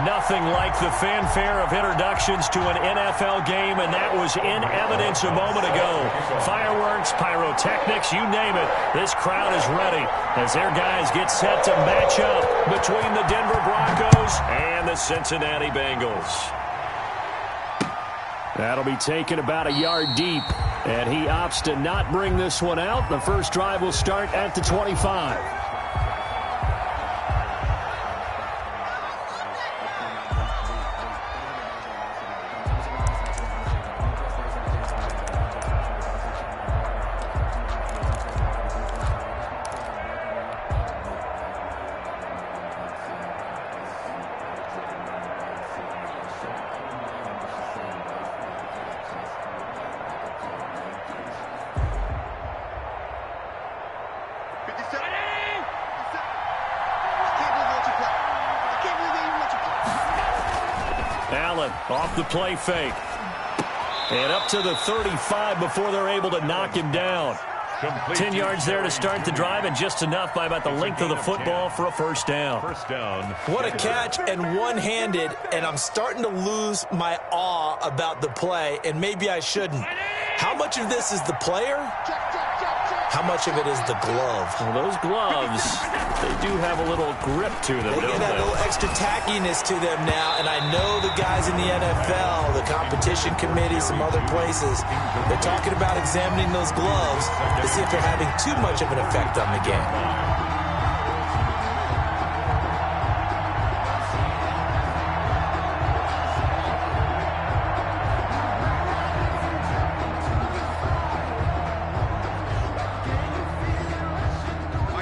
Nothing like the fanfare of introductions to an NFL game, and that was in evidence a moment ago. Fireworks, pyrotechnics, you name it. This crowd is ready as their guys get set to match up between the Denver Broncos and the Cincinnati Bengals. That'll be taken about a yard deep, and he opts to not bring this one out. The first drive will start at the 25. Allen off the play fake. And up to the 35 before they're able to knock him down. 10 yards there to start the drive, and just enough by about the length of the football for a first down. What a catch, and one-handed, and I'm starting to lose my awe about the play, and maybe I shouldn't. How much of this is the player? How much of it is the glove? Well, those gloves, they do have a little grip to them, They don't get that little extra tackiness to them now, and I know the guys in the NFL, the competition committee, some other places, they're talking about examining those gloves to see if they're having too much of an effect on the game.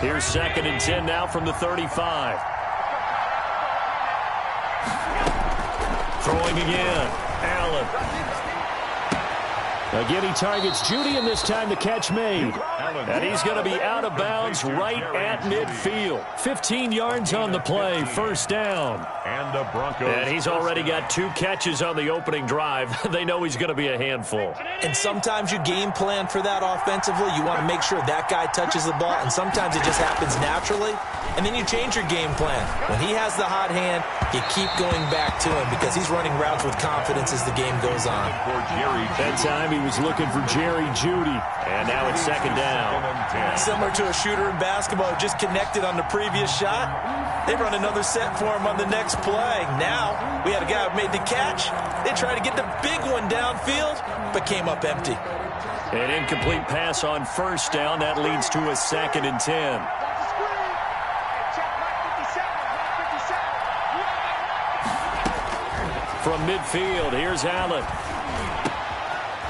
Here's 2nd and 10 now from the 35. Throwing again. Allen. Again, he targets Judy, and this time the catch made. And he's going to be out of bounds right at midfield. 15 yards on the play, first down. And the Broncos. And he's already got 2 catches on the opening drive. They know he's going to be a handful. And sometimes you game plan for that offensively. You want to make sure that guy touches the ball, and sometimes it just happens naturally. And then you change your game plan. When he has the hot hand, you keep going back to him because he's running routes with confidence as the game goes on. That time he was looking for Jerry Jeudy. And now it's 2nd down. Similar to a shooter in basketball who just connected on the previous shot. They run another set for him on the next play. Now we had a guy who made the catch. They tried to get the big one downfield, but came up empty. An incomplete pass on first down. That leads to a 2nd and 10. From midfield, here's Allen.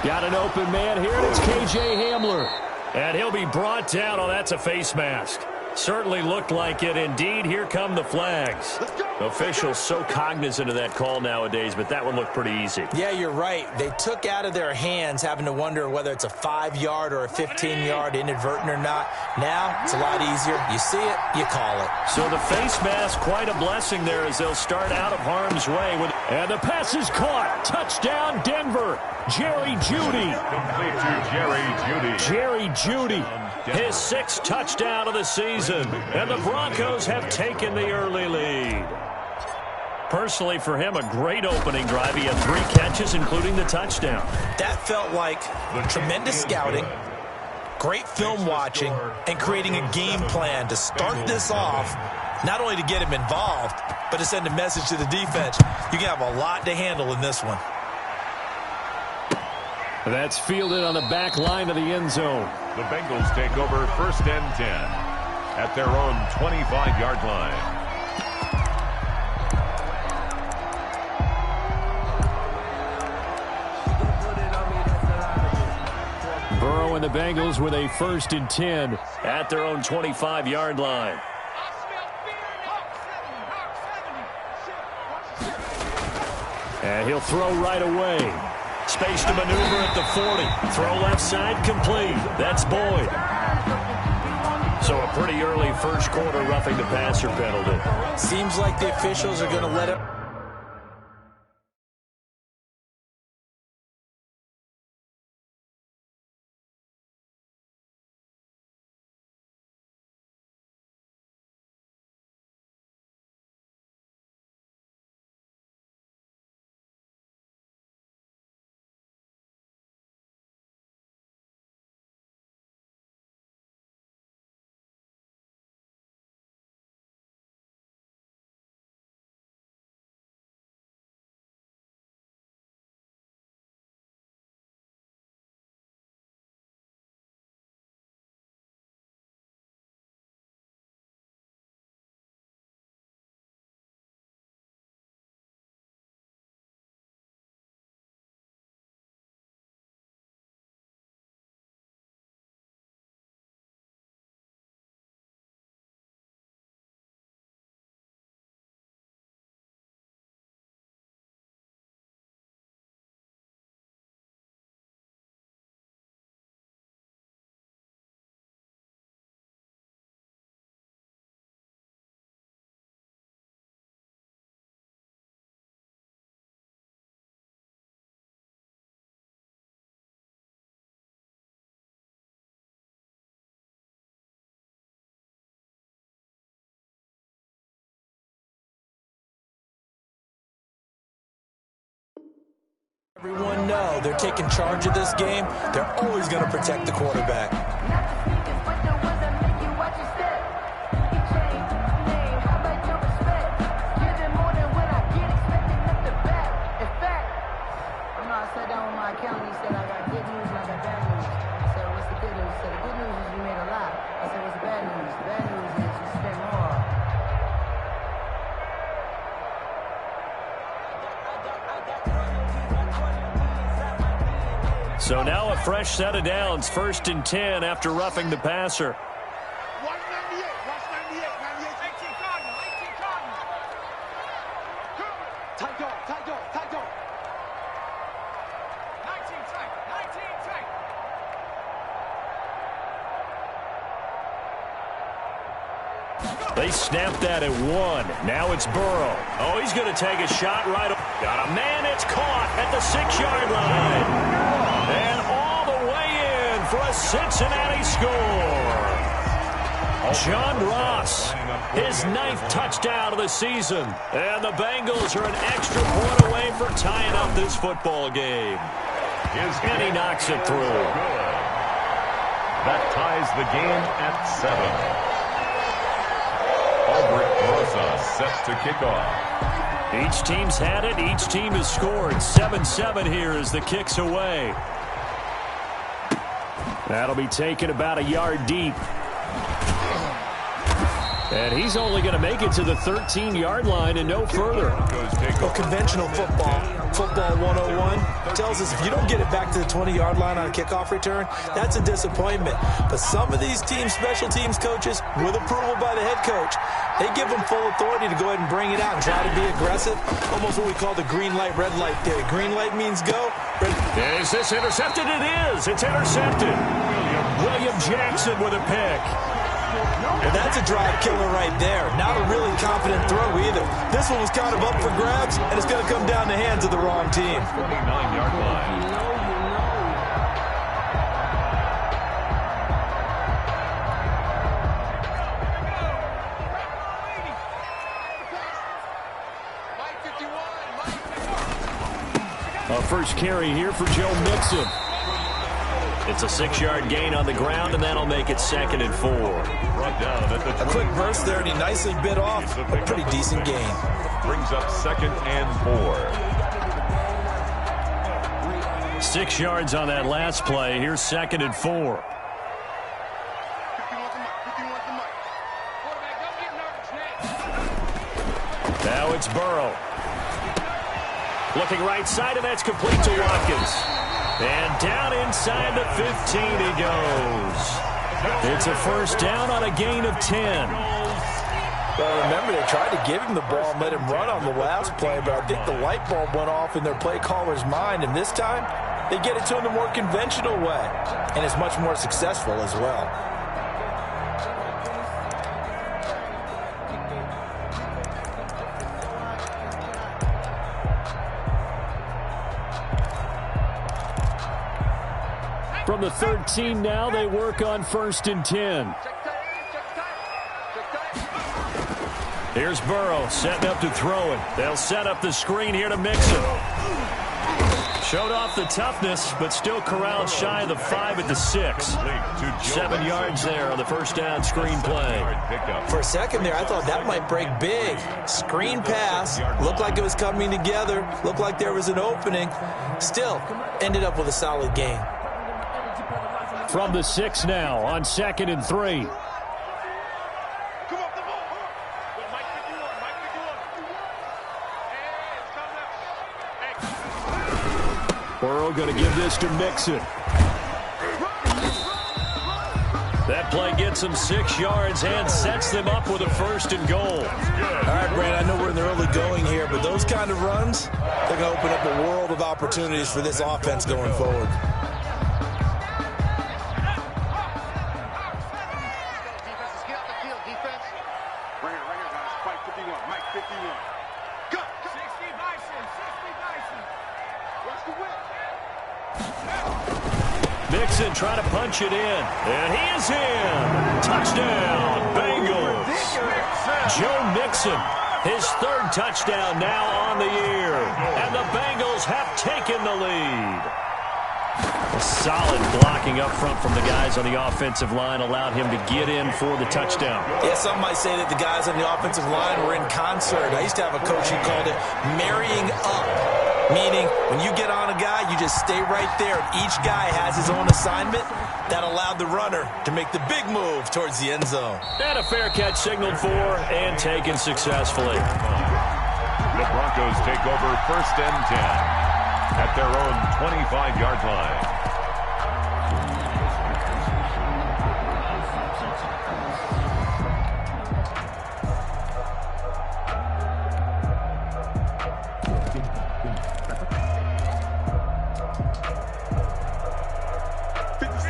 Got an open man here, and it's K.J. Hamler. And he'll be brought down. Oh, that's a face mask. Certainly looked like it. Indeed, here come the flags. Officials so cognizant of that call nowadays, but that one looked pretty easy. Yeah, you're right. They took out of their hands having to wonder whether it's a 5-yard or a 15-yard inadvertent or not. Now, it's a lot easier. You see it, you call it. So the face mask, quite a blessing there as they'll start out of harm's way. And the pass is caught. Touchdown, Denver. Jerry Jeudy. Complete to Jerry Jeudy. Jerry Jeudy. His 6th touchdown of the season. And the Broncos have taken the early lead. Personally, for him, a great opening drive. He had 3 catches, including the touchdown. That felt like tremendous scouting, great film watching, and creating a game plan to start this off, not only to get him involved, but to send a message to the defense. You can have a lot to handle in this one. That's fielded on the back line of the end zone. The Bengals take over 1st and 10 at their own 25-yard line. Burrow and the Bengals with a 1st and 10 at their own 25-yard line. And he'll throw right away. Space to maneuver at the 40. Throw left side, complete. That's Boyd. So a pretty early first quarter roughing the passer penalty. Seems like the officials are going to let it Everyone know they're taking charge of this game. They're always going to protect the quarterback. So now a fresh set of downs, 1st and 10 after roughing the passer. Watch 98, watch 98, 18 Cardinal, 18 Cardinal. Tight dog, tight dog, tight dog. 19 tight, 19 tight. They snapped that at 1. Now it's Burrow. Oh, he's going to take a shot right. Got a man. It's caught at the 6-yard line. And all the way in for a Cincinnati score. John Ross, his 9th touchdown of the season. And the Bengals are an extra point away for tying up this football game. And he knocks it through. That ties the game at 7. Albert Rosa set to kick off. Each team's had it. Each team has scored. 7-7 here as the kick's away. That'll be taken about a yard deep. And he's only going to make it to the 13-yard line and no further. Well, conventional football 101, tells us if you don't get it back to the 20-yard line on a kickoff return, that's a disappointment. But some of these teams, special teams coaches, with approval by the head coach, they give them full authority to go ahead and bring it out and try to be aggressive. Almost what we call the green light, red light theory. Green light means go. Is this intercepted? It is. It's intercepted. William Jackson with a pick. Well, that's a drive killer right there. Not a really confident throw either. This one was kind of up for grabs, and it's going to come down the hands of the wrong team. 29-yard line. A first carry here for Joe Mixon. It's a 6-yard gain on the ground, and that'll make it 2nd and 4. A quick burst there, and he nicely bit off a pretty decent gain. Brings up 2nd and 4. 6 yards on that last play. Here's 2nd and 4. Now it's Burrow. Looking right side, and that's complete to Watkins. And down inside the 15 he goes. It's a first down on a gain of 10. Well, remember, they tried to give him the ball and let him run on the last play, but I think the light bulb went off in their play caller's mind, and this time they get it to him the more conventional way, and it's much more successful as well. From the 13 now, they work on 1st and 10. Here's Burrow setting up to throw it. They'll set up the screen here to Mixon. Showed off the toughness, but still corralled shy of the 5 at the 6. 7 yards there on the first down screen play. For a second there, I thought that might break big. Screen pass, looked like it was coming together, looked like there was an opening. Still, ended up with a solid gain. From the 6 now on 2nd and 3. Burrow going to give this to Mixon. That play gets them 6 yards and sets them up with a 1st and goal. All right, Brandon, I know we're in the early going here, but those kind of runs, they're going to open up a world of opportunities for this offense going forward. Mixon trying to punch it in, and he is in. Touchdown, Bengals. Joe Mixon, His third touchdown now on the year. And the Bengals have taken the lead. A solid blocking up front from the guys on the offensive line allowed him to get in for the touchdown. Yeah, some might say that the guys on the offensive line were in concert. I used to have a coach who called it marrying up, meaning when you get on a guy, you just stay right there. Each guy has his own assignment. That allowed the runner to make the big move towards the end zone. And a fair catch signaled for and taken successfully. The Broncos take over 1st and 10 at their own 25-yard line.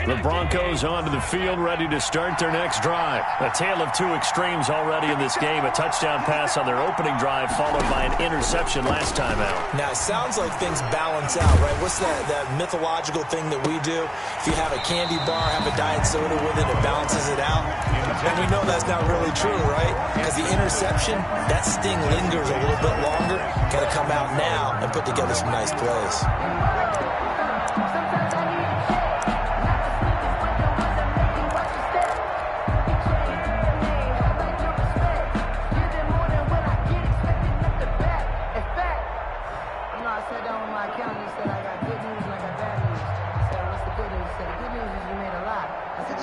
The Broncos onto the field, ready to start their next drive. A tale of two extremes already in this game. A touchdown pass on their opening drive, followed by an interception last time out. Now, it sounds like things balance out, right? What's that mythological thing that we do? If you have a candy bar, have a diet soda with it, it balances it out. And we know that's not really true, right? Because the interception, that sting lingers a little bit longer. Got to come out now and put together some nice plays.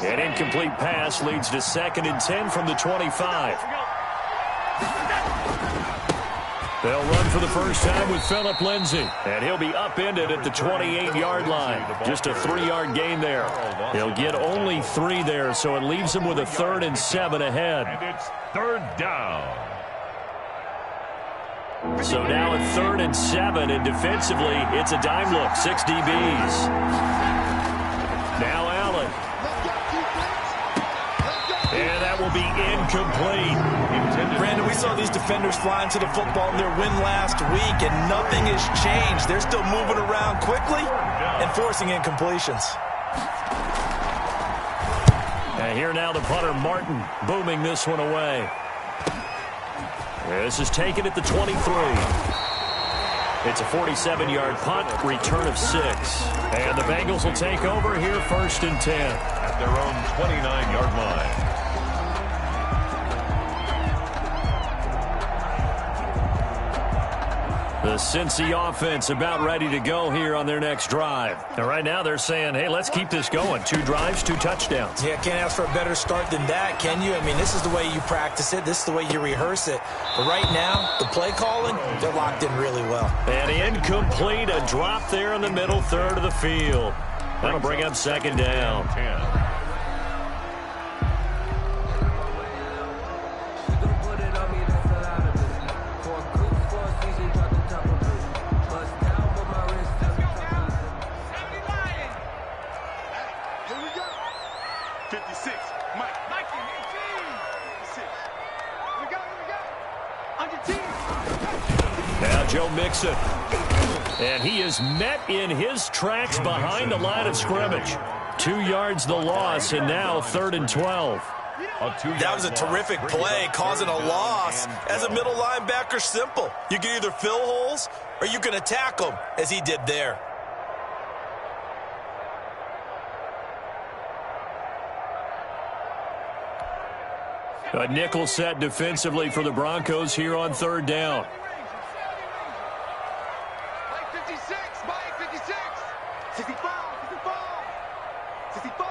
An incomplete pass leads to 2nd and 10 from the 25. They'll run for the first time with Phillip Lindsay, and he'll be upended at the 28-yard line. Just a 3-yard gain there. He'll get only 3 there, so it leaves him with a 3rd and 7 ahead. And it's 3rd down. So now a 3rd and 7, and defensively, it's a dime look. 6 DBs. Now Allen. And that will be incomplete. Brandon, we saw these defenders flying to the football in their win last week, and nothing has changed. They're still moving around quickly and forcing incompletions. And here now the punter, Martin, booming this one away. This is taken at the 23. It's a 47-yard punt, return of 6. And the Bengals will take over here 1st and 10. At their own 29-yard line. The Cincy offense about ready to go here on their next drive. And right now they're saying, hey, let's keep this going. 2 drives, 2 touchdowns. Yeah, can't ask for a better start than that, can you? I mean, this is the way you practice it. This is the way you rehearse it. But right now, the play calling, they're locked in really well. And incomplete, a drop there in the middle third of the field. That'll bring up 2nd down. 10. Now Joe Mixon. And he is met in his tracks behind the line of scrimmage. 2 yards the loss, and now 3rd and 12. That was a terrific play, causing a loss. As a middle linebacker, simple. You can either fill holes or you can attack them, as he did there. A nickel set defensively for the Broncos here on 3rd down. Mike 56, Mike 56. 65, 65, 65.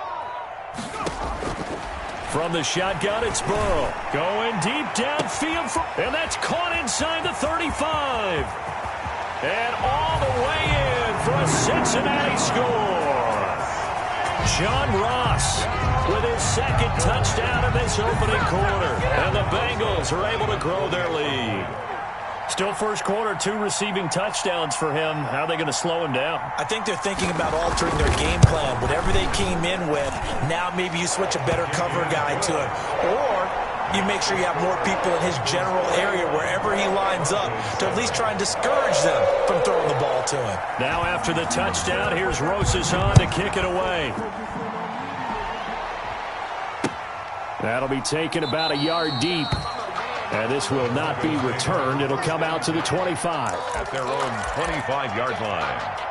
From the shotgun, it's Burrow. Going deep downfield, and that's caught inside the 35. And all the way in for a Cincinnati score. John Ross with his 2nd touchdown of this opening quarter. And the Bengals are able to grow their lead. Still first quarter, 2 receiving touchdowns for him. How are they going to slow him down? I think they're thinking about altering their game plan. Whatever they came in with, now maybe you switch a better cover guy to him. Or you make sure you have more people in his general area wherever he lines up to at least try and discourage them from throwing the ball to him. Now after the touchdown, here's Rosas on to kick it away. That'll be taken about a yard deep. And this will not be returned. It'll come out to the 25. At their own 25-yard line.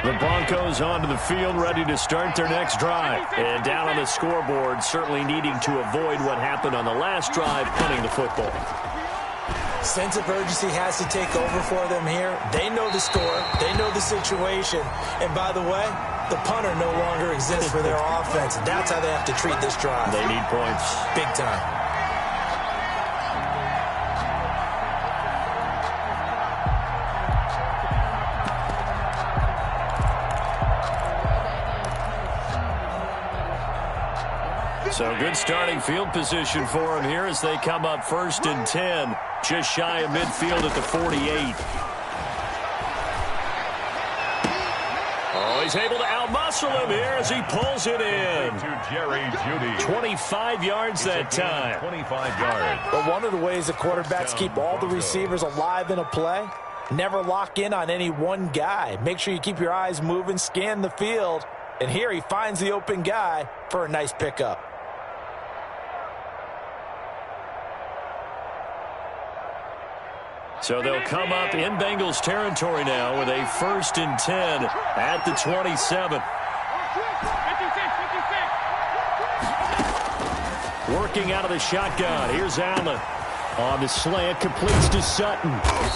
The Broncos onto the field, ready to start their next drive. And down on the scoreboard, certainly needing to avoid what happened on the last drive, punting the football. Sense of urgency has to take over for them here. They know the score. They know the situation. And by the way, the punter no longer exists for their offense. That's how they have to treat this drive. They need points. Big time. So good starting field position for him here as they come up 1st and 10. Just shy of midfield at the 48. Oh, he's able to outmuscle him here as he pulls it in. To Jerry Jeudy. 25 yards that time. 25 yards. But one of the ways the quarterbacks keep all the receivers alive in a play, never lock in on any one guy. Make sure you keep your eyes moving, scan the field. And here he finds the open guy for a nice pickup. So they'll come up in Bengals territory now with a 1st and 10 at the 27. Working out of the shotgun. Here's Allen. On the slant, completes to Sutton.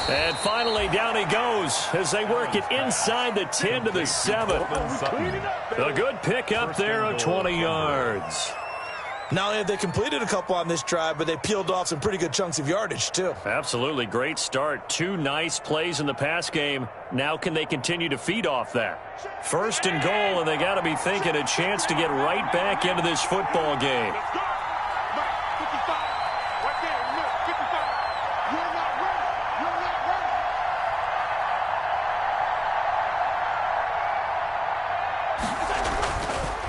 And finally, down he goes as they work it inside the 10 to the 7. A good pickup there of 20 yards. Not only have they completed a couple on this drive, but they peeled off some pretty good chunks of yardage, too. Absolutely. Great start. 2 nice plays in the pass game. Now can they continue to feed off that? 1st and goal, and they got to be thinking a chance to get right back into this football game.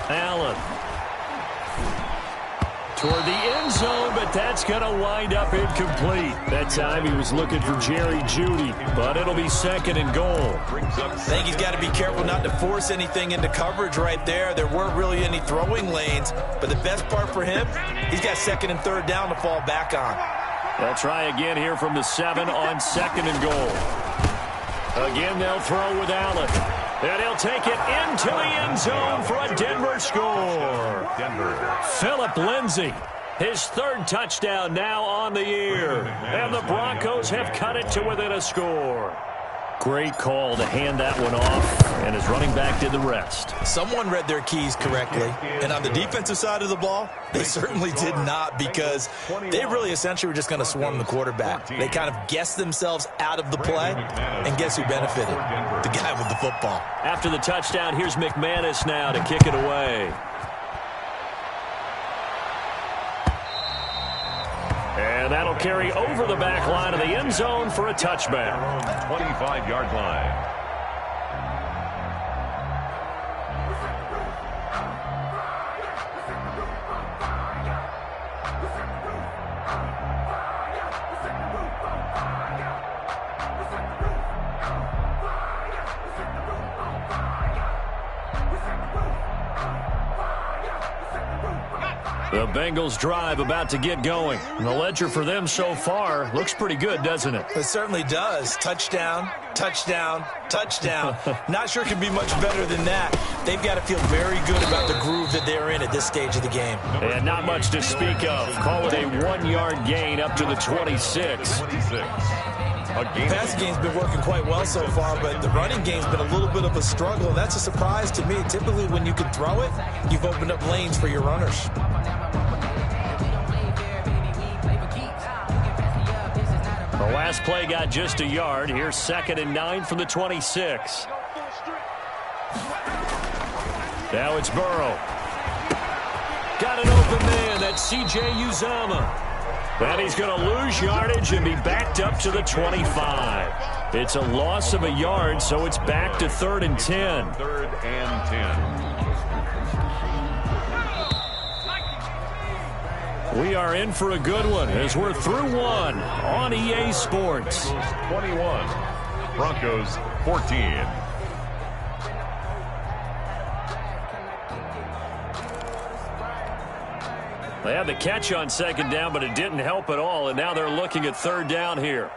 Allen. Toward the end zone, but that's going to wind up incomplete. That time he was looking for Jerry Jeudy, but it'll be 2nd and goal. I think he's got to be careful not to force anything into coverage right there. There weren't really any throwing lanes, but the best part for him, he's got 2nd and 3rd down to fall back on. They'll try again here from the 7 on 2nd and goal. Again, they'll throw with Allen. And he'll take it into the end zone for a Denver score. Phillip Lindsay, his 3rd touchdown now on the year. And the Broncos have cut it to within a score. Great call to hand that one off, and his running back did the rest. Someone read their keys correctly, and on the defensive side of the ball, they certainly did not, because they really essentially were just going to swarm the quarterback. They kind of guessed themselves out of the play, and guess who benefited? The guy with the football. After the touchdown, here's McManus now to kick it away. And that'll carry over the back line of the end zone for a touchback. 25-yard line. The Bengals drive about to get going. And the ledger for them so far looks pretty good, doesn't it? It certainly does. Touchdown, touchdown, touchdown. Not sure it can be much better than that. They've got to feel very good about the groove that they're in at this stage of the game. And not much to speak of. Call it a 1-yard gain up to the 26. The passing game's been working quite well so far, but the running game's been a little bit of a struggle, and that's a surprise to me. Typically, when you can throw it, you've opened up lanes for your runners. The last play got just a yard. Here's 2nd and 9 from the 26. Now it's Burrow. Got an open man. That's C.J. Uzomah. And he's going to lose yardage and be backed up to the 25. It's a loss of a yard, so it's back to 3rd and 10. 3rd and 10. We are in for a good one as we're through one on EA Sports. 21, Broncos 14. They had the catch on second down, but it didn't help at all, and now they're looking at third down here.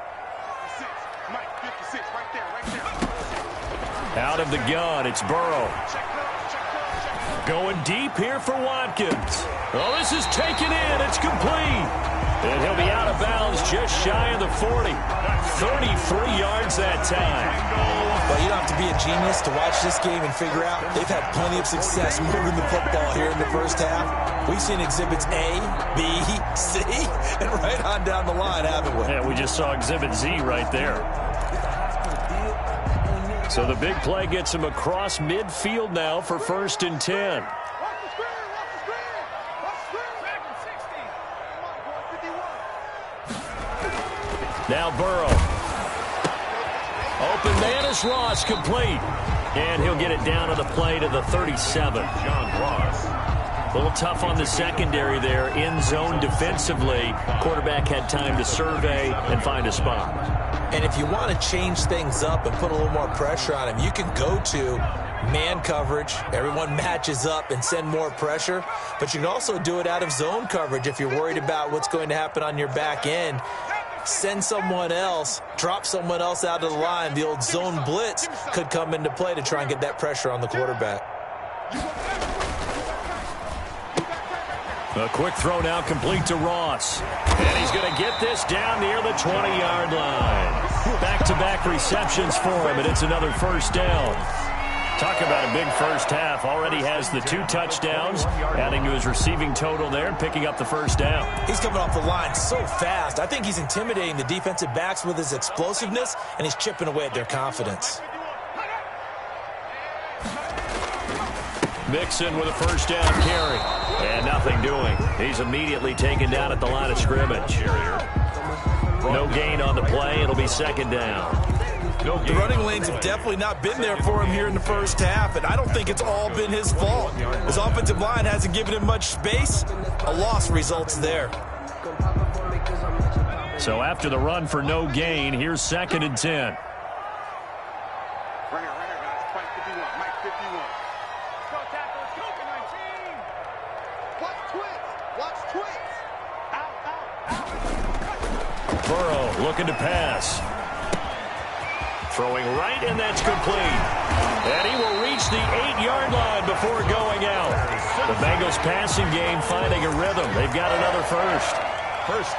Out of the gun, it's Burrow. Going deep here for Watkins. Oh, this is taken in. It's complete. And he'll be out of bounds just shy of the 40. 33 yards that time. Well, you don't have to be a genius to watch this game and figure out they've had plenty of success moving the football here in the first half. We've seen exhibits A, B, C, and right on down the line, haven't we? Yeah, we just saw exhibit Z right there. So the big play gets him across midfield now for 1st and 10. Now Burrow. Open man is Ross, complete. And he'll get it down to the play to the 37. John Ross. A little tough on the secondary there. In zone defensively. Quarterback had time to survey and find a spot. And if you want to change things up and put a little more pressure on him, you can go to man coverage. Everyone matches up and send more pressure. But you can also do it out of zone coverage if you're worried about what's going to happen on your back end. Send someone else, drop someone else out of the line. The old zone blitz could come into play to try and get that pressure on the quarterback. A quick throw now complete to Ross. And he's going to get this down near the 20-yard line. Back-to-back receptions for him, and it's another first down. Talk about a big first half. Already has the 2 touchdowns, adding to his receiving total there and picking up the first down. He's coming off the line so fast. I think he's intimidating the defensive backs with his explosiveness, and he's chipping away at their confidence. Mixon with a first down carry. And nothing doing. He's immediately taken down at the line of scrimmage. No gain on the play. It'll be 2nd down. The running lanes have definitely not been there for him here in the first half, and I don't think it's all been his fault. His offensive line hasn't given him much space. A loss results there. So after the run for no gain, here's 2nd and 10. Burrow looking to pass. Throwing right, and that's complete. And he will reach the 8-yard line before going out. The Bengals passing game finding a rhythm. They've got another first.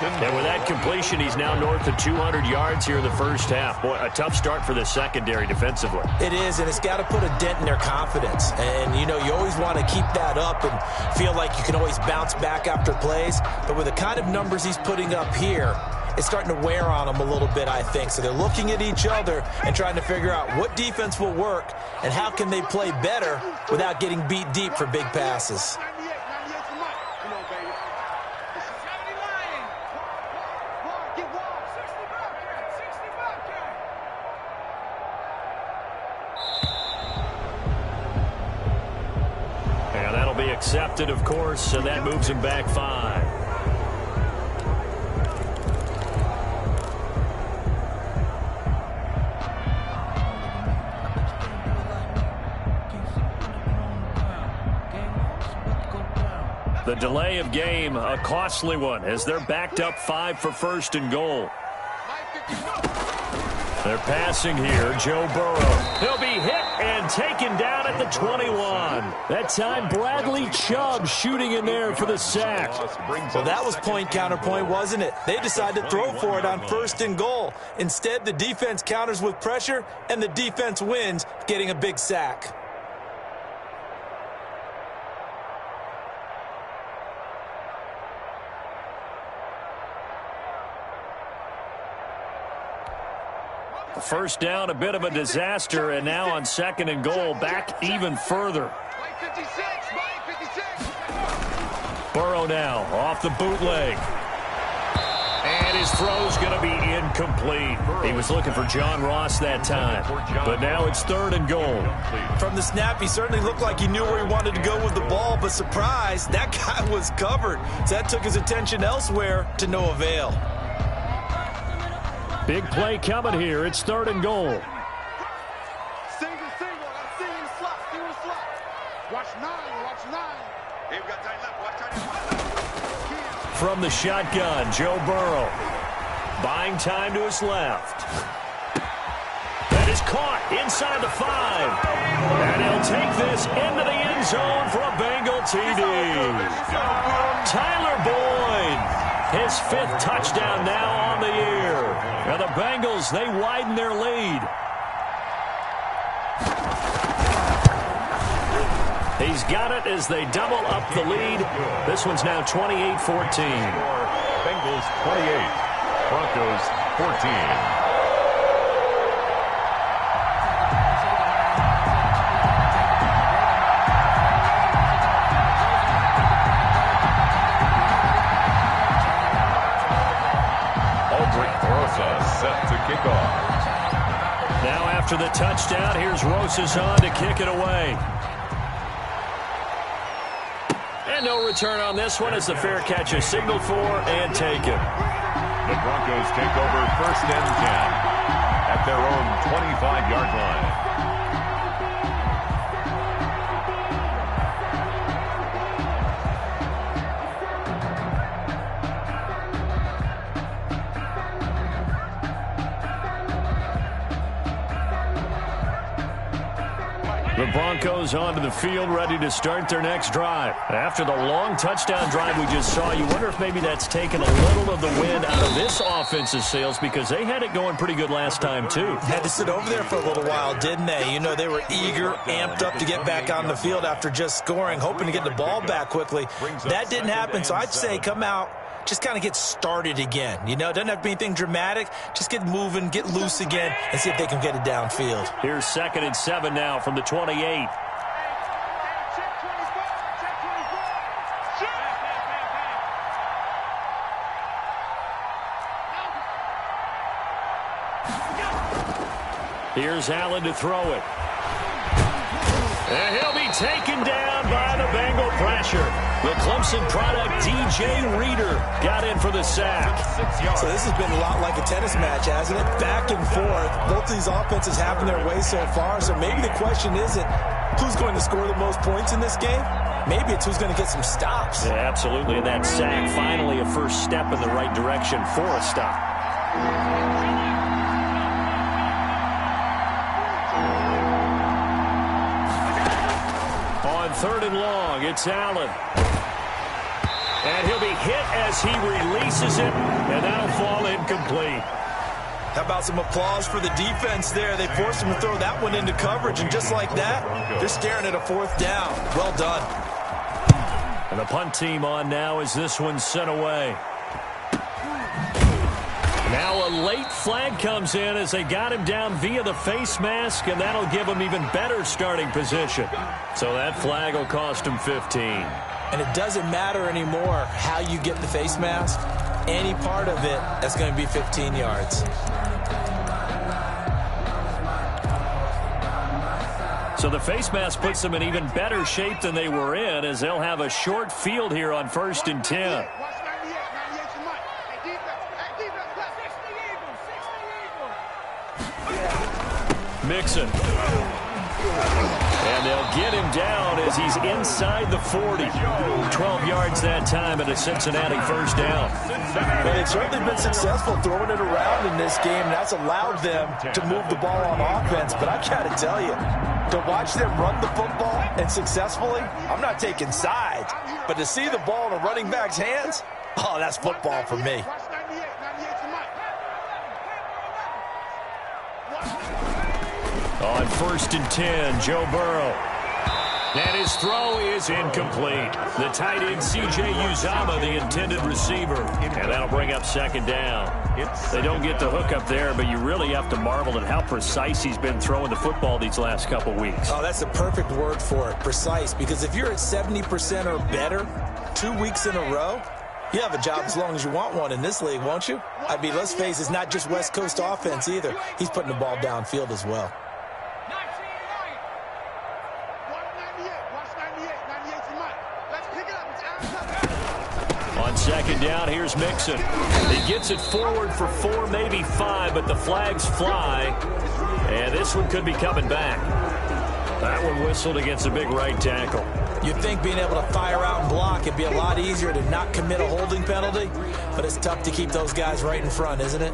And with that completion, he's now north of 200 yards here in the first half. Boy, a tough start for the secondary defensively. It is, and it's got to put a dent in their confidence. And, you know, you always want to keep that up and feel like you can always bounce back after plays. But with the kind of numbers he's putting up here, it's starting to wear on them a little bit, I think. So they're looking at each other and trying to figure out what defense will work and how can they play better without getting beat deep for big passes. And that'll be accepted, of course, and that moves him back 5. The delay of game, a costly one, as they're backed up 5 for 1st and goal. They're passing here, Joe Burrow. He'll be hit and taken down at the 21. That time, Bradley Chubb shooting in there for the sack. Well, that was point counterpoint, wasn't it? They decided to throw for it on 1st and goal. Instead, the defense counters with pressure, and the defense wins, getting a big sack. First down, a bit of a disaster, and now on 2nd and goal, back even further. Burrow now off the bootleg. And his his throw's going to be incomplete. He was looking for John Ross that time. But now it's 3rd and goal. From the snap, he certainly looked like he knew where he wanted to go with the ball, but surprise, that guy was covered. So that took his attention elsewhere to no avail. Big play coming here. It's 3rd and goal. Single. I'm seeing the slot. Watch 9. Hey, we got tight left. Watch tight left. From the shotgun, Joe Burrow. Buying time to his left. That is caught inside the 5. And he'll take this into the end zone for a Bengal TD. Tyler Boyd, his 5th touchdown now on the year. And the Bengals, they widen their lead. He's got it as they double up the lead. This one's now 28-14. Bengals 28, Broncos 14. Set to kick off. Now after the touchdown, here's Rosas on to kick it away. And no return on this one as the fair catch is signaled for and taken. The Broncos take over 1st and 10 at their own 25-yard line. The Broncos onto the field, ready to start their next drive. After the long touchdown drive we just saw, you wonder if maybe that's taken a little of the wind out of this offense's sails because they had it going pretty good last time, too. Had to sit over there for a little while, didn't they? You know, they were eager, amped up to get back on the field after just scoring, hoping to get the ball back quickly. That didn't happen, so I'd say come out, just kind of get started again. You know, it doesn't have to be anything dramatic. Just get moving, get loose again, and see if they can get it downfield. Here's 2nd and 7 now from the 28. Here's Allen to throw it. And he'll be taken down by the Bengal pressure. The Clemson product, DJ Reader, got in for the sack. So this has been a lot like a tennis match, hasn't it? Back and forth. Both these offenses having their way so far. So maybe the question isn't who's going to score the most points in this game. Maybe it's who's going to get some stops. Yeah, absolutely. And that sack, finally a first step in the right direction for a stop. On 3rd and long, it's Allen. And he'll be hit as he releases it, and that'll fall incomplete. How about some applause for the defense there? They forced him to throw that one into coverage, and just like that, they're staring at a 4th down. Well done. And the punt team on now as this one's sent away. Now a late flag comes in as they got him down via the face mask, and that'll give him even better starting position. So that flag will cost him 15. And it doesn't matter anymore how you get the face mask. Any part of it, that's going to be 15 yards. So the face mask puts them in even better shape than they were in as they'll have a short field here on 1st and 10. Mixon. And they'll get him down as he's inside the 40. 12 yards that time and a Cincinnati 1st down. Well, they've certainly been successful throwing it around in this game, and that's allowed them to move the ball on offense. But I got to tell you, to watch them run the football and successfully, I'm not taking sides. But to see the ball in a running back's hands, oh, that's football for me. On 1st and 10, Joe Burrow. And his throw is incomplete. The tight end, C.J. Uzomah, the intended receiver. And that'll bring up 2nd down. They don't get the hook up there, but you really have to marvel at how precise he's been throwing the football these last couple weeks. Oh, that's the perfect word for it, precise. Because if you're at 70% or better 2 weeks in a row, You have a job as long as you want one in this league, won't you? I mean, let's face it, it's not just West Coast offense either. He's putting the ball downfield as well. On second down, here's Mixon. He gets it forward for 4, maybe 5, but the flags fly. And this one could be coming back. That one whistled against a big right tackle. You'd think being able to fire out and block it'd be a lot easier to not commit a holding penalty, but it's tough to keep those guys right in front, isn't it?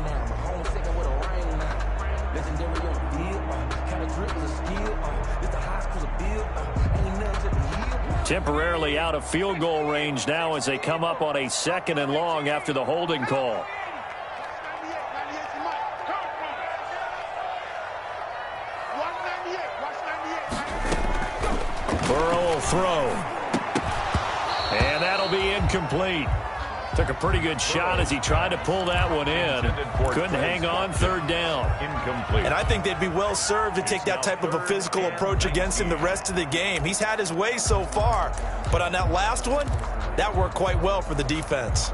Temporarily out of field goal range now as they come up on a 2nd and long after the holding call. Burrow will throw. And that'll be incomplete. Took a pretty good shot as he tried to pull that one in. Couldn't hang on, 3rd down. Incomplete. And I think they'd be well served to take that type of a physical approach against him the rest of the game. He's had his way so far, but on that last one, that worked quite well for the defense.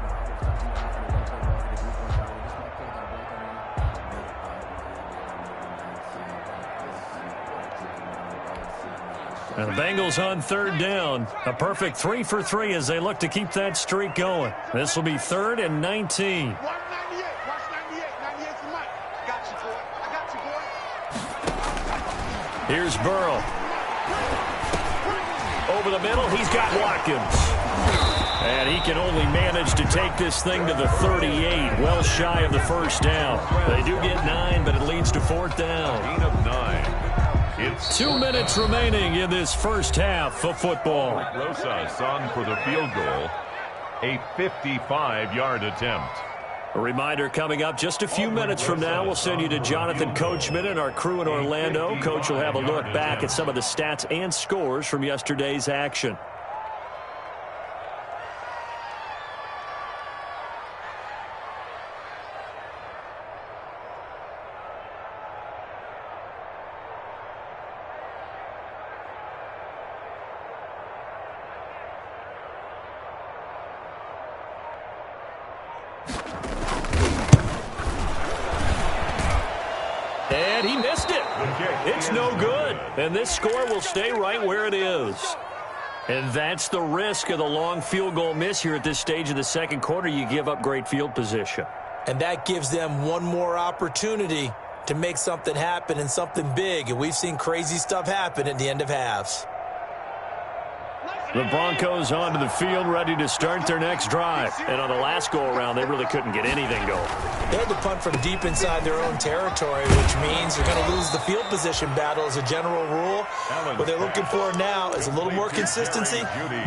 And the Bengals on 3rd down. A perfect 3 for 3 as they look to keep that streak going. This will be 3rd and 19. Here's Burrow. Over the middle, he's got Watkins. And he can only manage to take this thing to the 38, well shy of the 1st down. They do get 9, but it leads to 4th down. Gain of 9. It's 2 minutes remaining in this first half of football. Rosas on for the field goal. A 55-yard attempt. A reminder coming up just a few minutes from now. We'll send you to Jonathan Coachman and our crew in Orlando. Coach will have a look back at some of the stats and scores from yesterday's action. And he missed it. It's no good. And this score will stay right where it is. And that's the risk of the long field goal miss here at this stage of the 2nd quarter. You give up great field position. And that gives them one more opportunity to make something happen and something big. And we've seen crazy stuff happen at the end of halves. The Broncos onto the field, ready to start their next drive. And on the last go-around, they really couldn't get anything going. They had to punt from deep inside their own territory, which means they're going to lose the field position battle as a general rule. What they're looking for now is a little more consistency,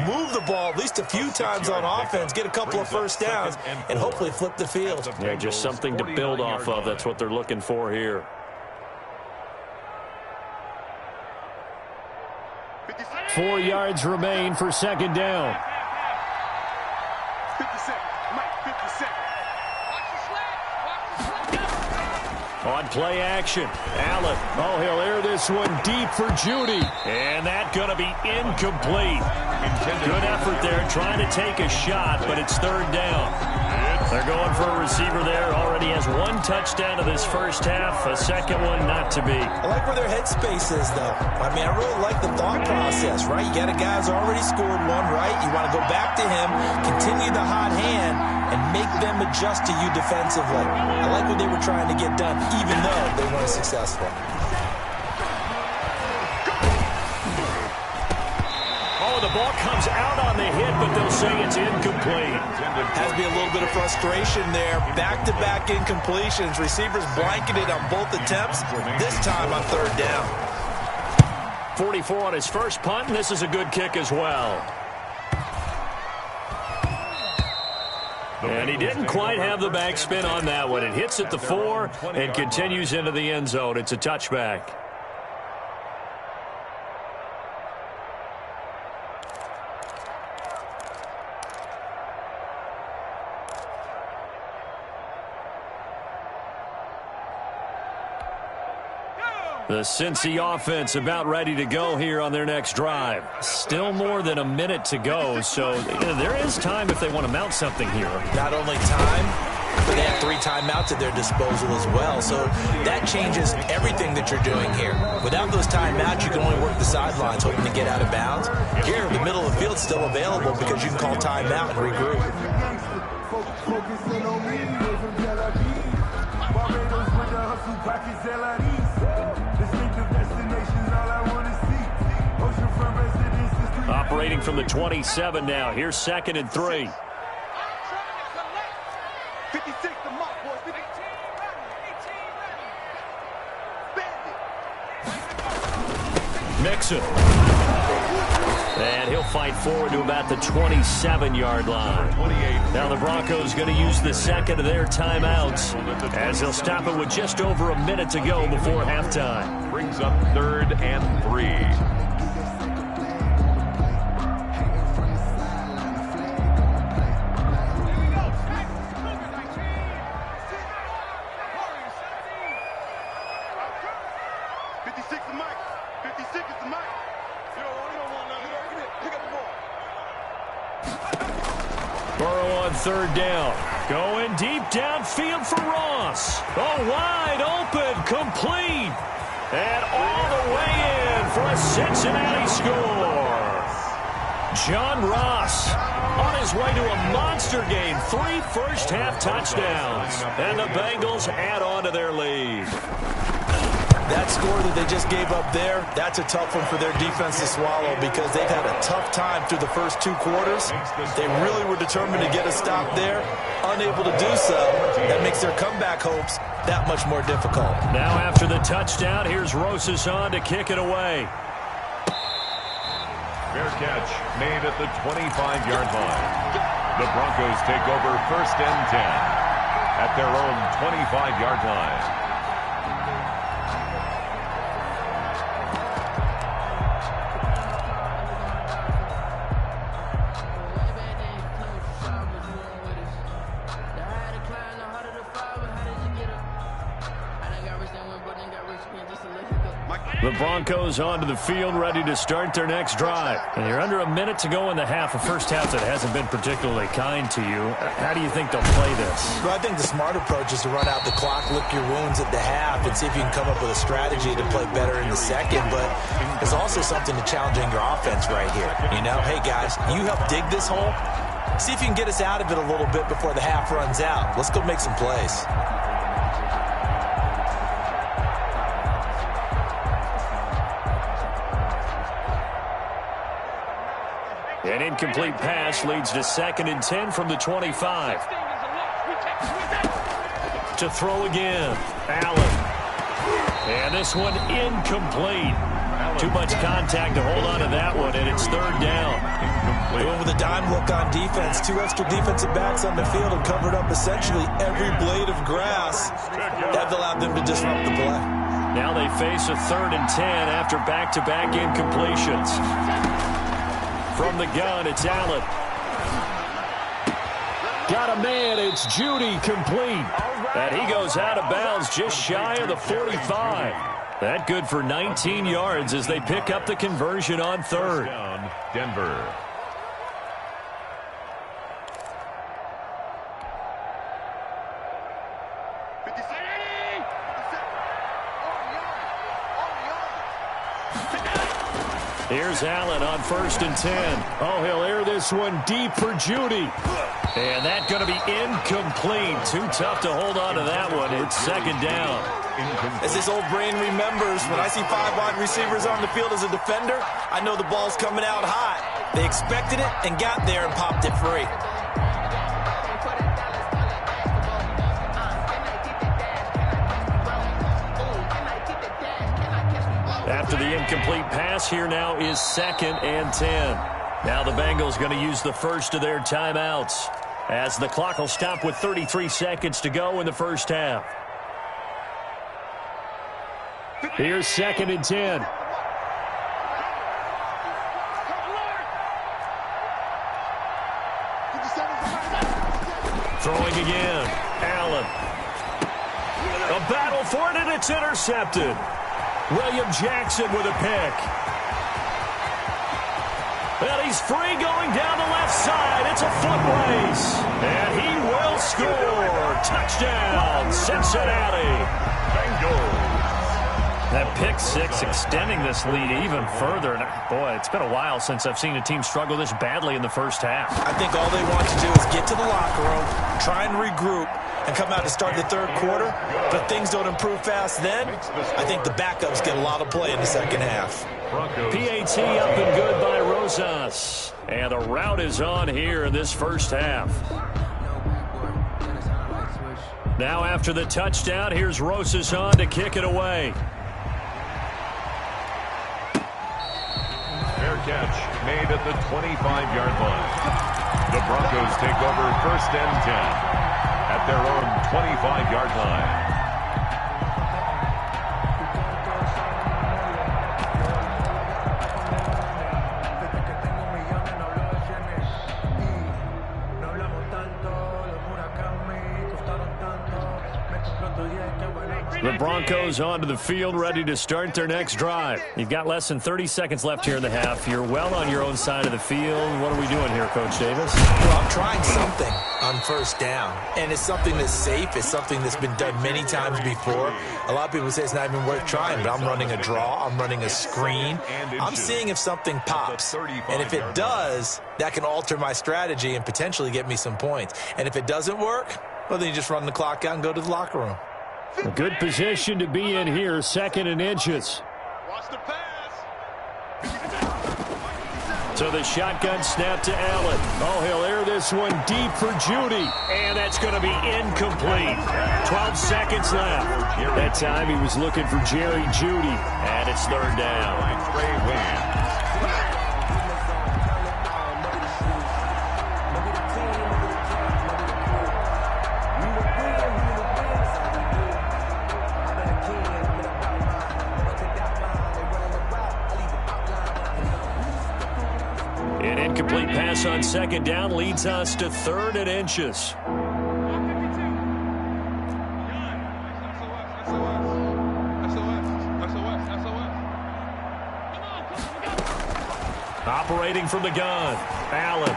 move the ball at least a few times on offense, get a couple of 1st downs, and hopefully flip the field. Yeah, just something to build off of. That's what they're looking for here. 4 yards remain for 2nd down. 50 seconds. Mike, 50 seconds. On play action, Allen. Oh, he'll air this one deep for Judy. And that's going to be incomplete. Good effort there, trying to take a shot, but it's 3rd down. They're going for a receiver there. Already has 1 touchdown in this first half. A 2nd one not to be. I like where their headspace is, though. I mean, I really like the thought process, right? You got a guy who's already scored 1, right? You want to go back to him, continue the hot hand, and make them adjust to you defensively. I like what they were trying to get done, even though they weren't successful. Oh, the ball comes out on the hit, but they'll say it's incomplete. Has to be a little bit of frustration there. Back-to-back incompletions. Receivers blanketed on both attempts, this time on 3rd down. 44 on his first punt, and this is a good kick as well. And he didn't quite have the backspin on that one. It hits at the 4 and continues into the end zone. It's a touchback. The Cincy offense about ready to go here on their next drive. Still more than a minute to go, so there is time if they want to mount something here. Not only time, but they have 3 timeouts at their disposal as well, so that changes everything that you're doing here. Without those timeouts, you can only work the sidelines, hoping to get out of bounds. Here, the middle of the field's still available because you can call timeout and regroup. Operating from the 27 now. Here's 2nd and 3. 56 the mark, boys. 18. Mixon. And he'll fight forward to about the 27-yard line. Now the Broncos going to use the second of their timeouts as they'll stop it with just over a minute to go before halftime. Brings up 3rd and 3. Burrow on 3rd down. Going deep downfield for Ross. Oh, wide open, complete. And all the way in for a Cincinnati score. John Ross on his way to a monster game. 3 first-half touchdowns. And the Bengals add on to their lead. That score that they just gave up there, that's a tough one for their defense to swallow because they've had a tough time through the first 2 quarters. They really were determined to get a stop there, unable to do so. That makes their comeback hopes that much more difficult. Now after the touchdown, here's Rosas on to kick it away. Fair catch made at the 25-yard line. The Broncos take over 1st and 10 at their own 25-yard line. The Broncos onto the field, ready to start their next drive. And you're under a minute to go in the half, a first half that hasn't been particularly kind to you. How do you think they'll play this? Well, I think the smart approach is to run out the clock, lick your wounds at the half, and see if you can come up with a strategy to play better in the second. But there's also something to challenging your offense right here. You know, hey, guys, you help dig this hole. See if you can get us out of it a little bit before the half runs out. Let's go make some plays. An incomplete pass leads to 2nd and 10 from the 25. To throw again, Allen. And this one incomplete. Too much contact to hold on to that one, and it's 3rd down. Going with a dime look on defense. 2 extra defensive backs on the field and covered up essentially every blade of grass. That allowed them to disrupt the play. Now they face a 3rd and 10 after back-to-back incompletions. From the gun, it's Allen. Got a man, it's Judy, complete. And he goes out of bounds just shy of the 45. That good for 19 yards as they pick up the conversion on 3rd. Down, Denver. Here's Allen on 1st and 10. Oh, he'll air this one deep for Judy. And that's going to be incomplete. Too tough to hold on to that one. It's 2nd down. As his old brain remembers, when I see 5 wide receivers on the field as a defender, I know the ball's coming out hot. They expected it and got there and popped it free. After the incomplete pass, here now is 2nd and 10. Now the Bengals going to use the first of their timeouts as the clock will stop with 33 seconds to go in the first half. Here's 2nd and 10. Throwing again. Allen. A battle for it, and it's intercepted. William Jackson with a pick. And he's free going down the left side. It's a foot race. And he will score. Touchdown, Cincinnati. Bengals. That pick six extending this lead even further. And boy, it's been a while since I've seen a team struggle this badly in the first half. I think all they want to do is get to the locker room, try and regroup, and come out to start the third quarter. But if things don't improve fast then, I think the backups get a lot of play in the second half. PAT up and good by Rosas. And the route is on here in this first half. Now after the touchdown, here's Rosas on to kick it away. Fair catch made at the 25-yard line. The Broncos take over first and 10 at their own 25-yard line. The Broncos onto the field, ready to start their next drive. You've got less than 30 seconds left here in the half. You're well on your own side of the field. What are we doing here, Coach Davis? Well, I'm trying something on first down, and it's something that's safe. It's something that's been done many times before. A lot of people say it's not even worth trying, but I'm running a draw. I'm running a screen. I'm seeing if something pops, and if it does, that can alter my strategy and potentially get me some points. And if it doesn't work, well, then you just run the clock out and go to the locker room. A good position to be in here, 2nd and inches. Watch the pass. So the shotgun snap to Allen. Oh, he'll air this one deep for Judy. And that's going to be incomplete. 12 seconds left. That time he was looking for Jerry Judy. And it's 3rd down. Trey Williams. An incomplete pass on 2nd down leads us to 3rd and inches. Operating from the gun, Allen.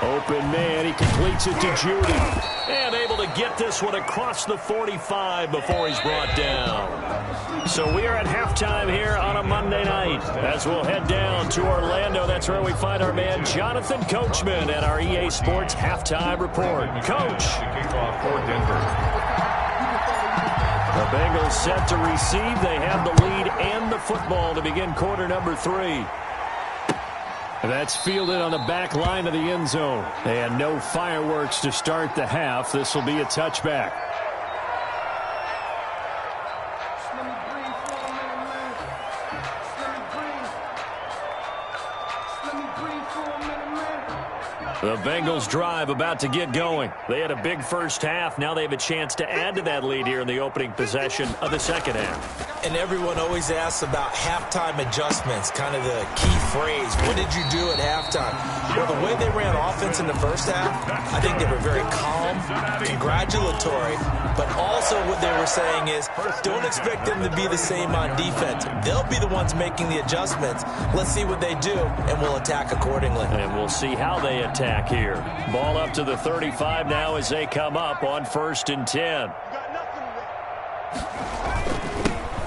Open man, he completes it to Judy. And able to get this one across the 45 before he's brought down. So we are at halftime here on a Monday night. As we'll head down to Orlando, that's where we find our man Jonathan Coachman at our EA Sports Halftime Report. Coach. Kickoff for Denver. The Bengals set to receive. They have the lead and the football to begin quarter number 3. That's fielded on the back line of the end zone. And no fireworks to start the half. This will be a touchback. The Bengals drive about to get going. They had a big first half. Now they have a chance to add to that lead here in the opening possession of the second half. And everyone always asks about halftime adjustments, kind of the key phrase. What did you do at halftime? Well, the way they ran offense in the first half, I think they were very calm, congratulatory, but also what they were saying is don't expect them to be the same on defense. They'll be the ones making the adjustments. Let's see what they do, and we'll attack accordingly. And we'll see how they attack here. Ball up to the 35 now as they come up on 1st and 10.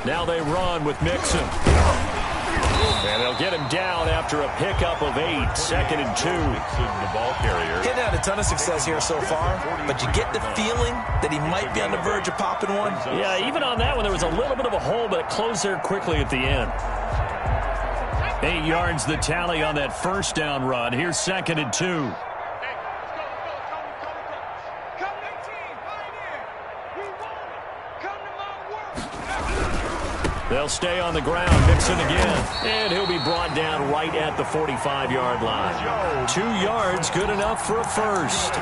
Now they run with Mixon. And they'll get him down after a pickup of 8. 2nd and 2. The ball carrier. He hasn't had a ton of success here so far, but you get the feeling that he might be on the verge of popping one. Yeah, even on that one, there was a little bit of a hole, but it closed there quickly at the end. 8 yards the tally on that 1st down run. Here's 2nd and 2. They'll stay on the ground. Mixon again. And he'll be brought down right at the 45-yard line. 2 yards, good enough for a first.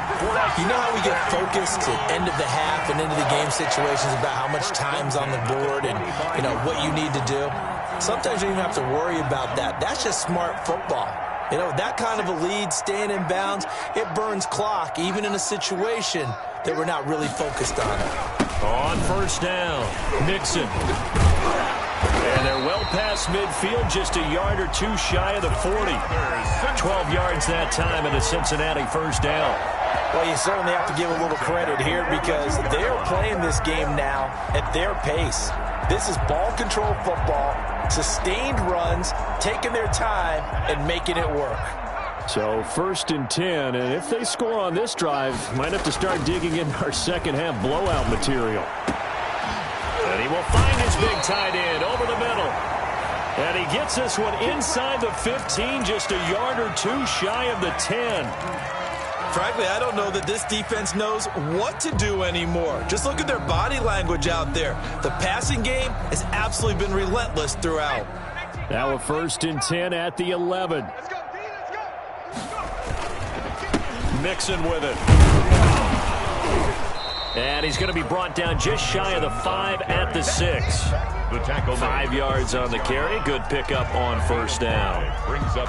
You know how we get focused at end of the half and into the game situations about how much time's on the board and, you know, what you need to do? Sometimes you don't even have to worry about that. That's just smart football. You know, that kind of a lead, staying in bounds, it burns clock, even in a situation that we're not really focused on. On 1st down, Mixon. And they're well past midfield, just a yard or two shy of the 40. 12 yards that time and a Cincinnati first down. Well, you certainly have to give a little credit here because they're playing this game now at their pace. This is ball control football, sustained runs, taking their time and making it work. So 1st and 10, and if they score on this drive, might have to start digging in our second half blowout material. And he will find his big tight end over the middle. And he gets this one inside the 15, just a yard or two shy of the 10. Frankly, I don't know that this defense knows what to do anymore. Just look at their body language out there. The passing game has absolutely been relentless throughout. Now a 1st and 10 at the 11. Mixon with it. And he's going to be brought down just shy of the 5 at the 6. The tackle 5 yards on the carry. Good pickup on 1st down.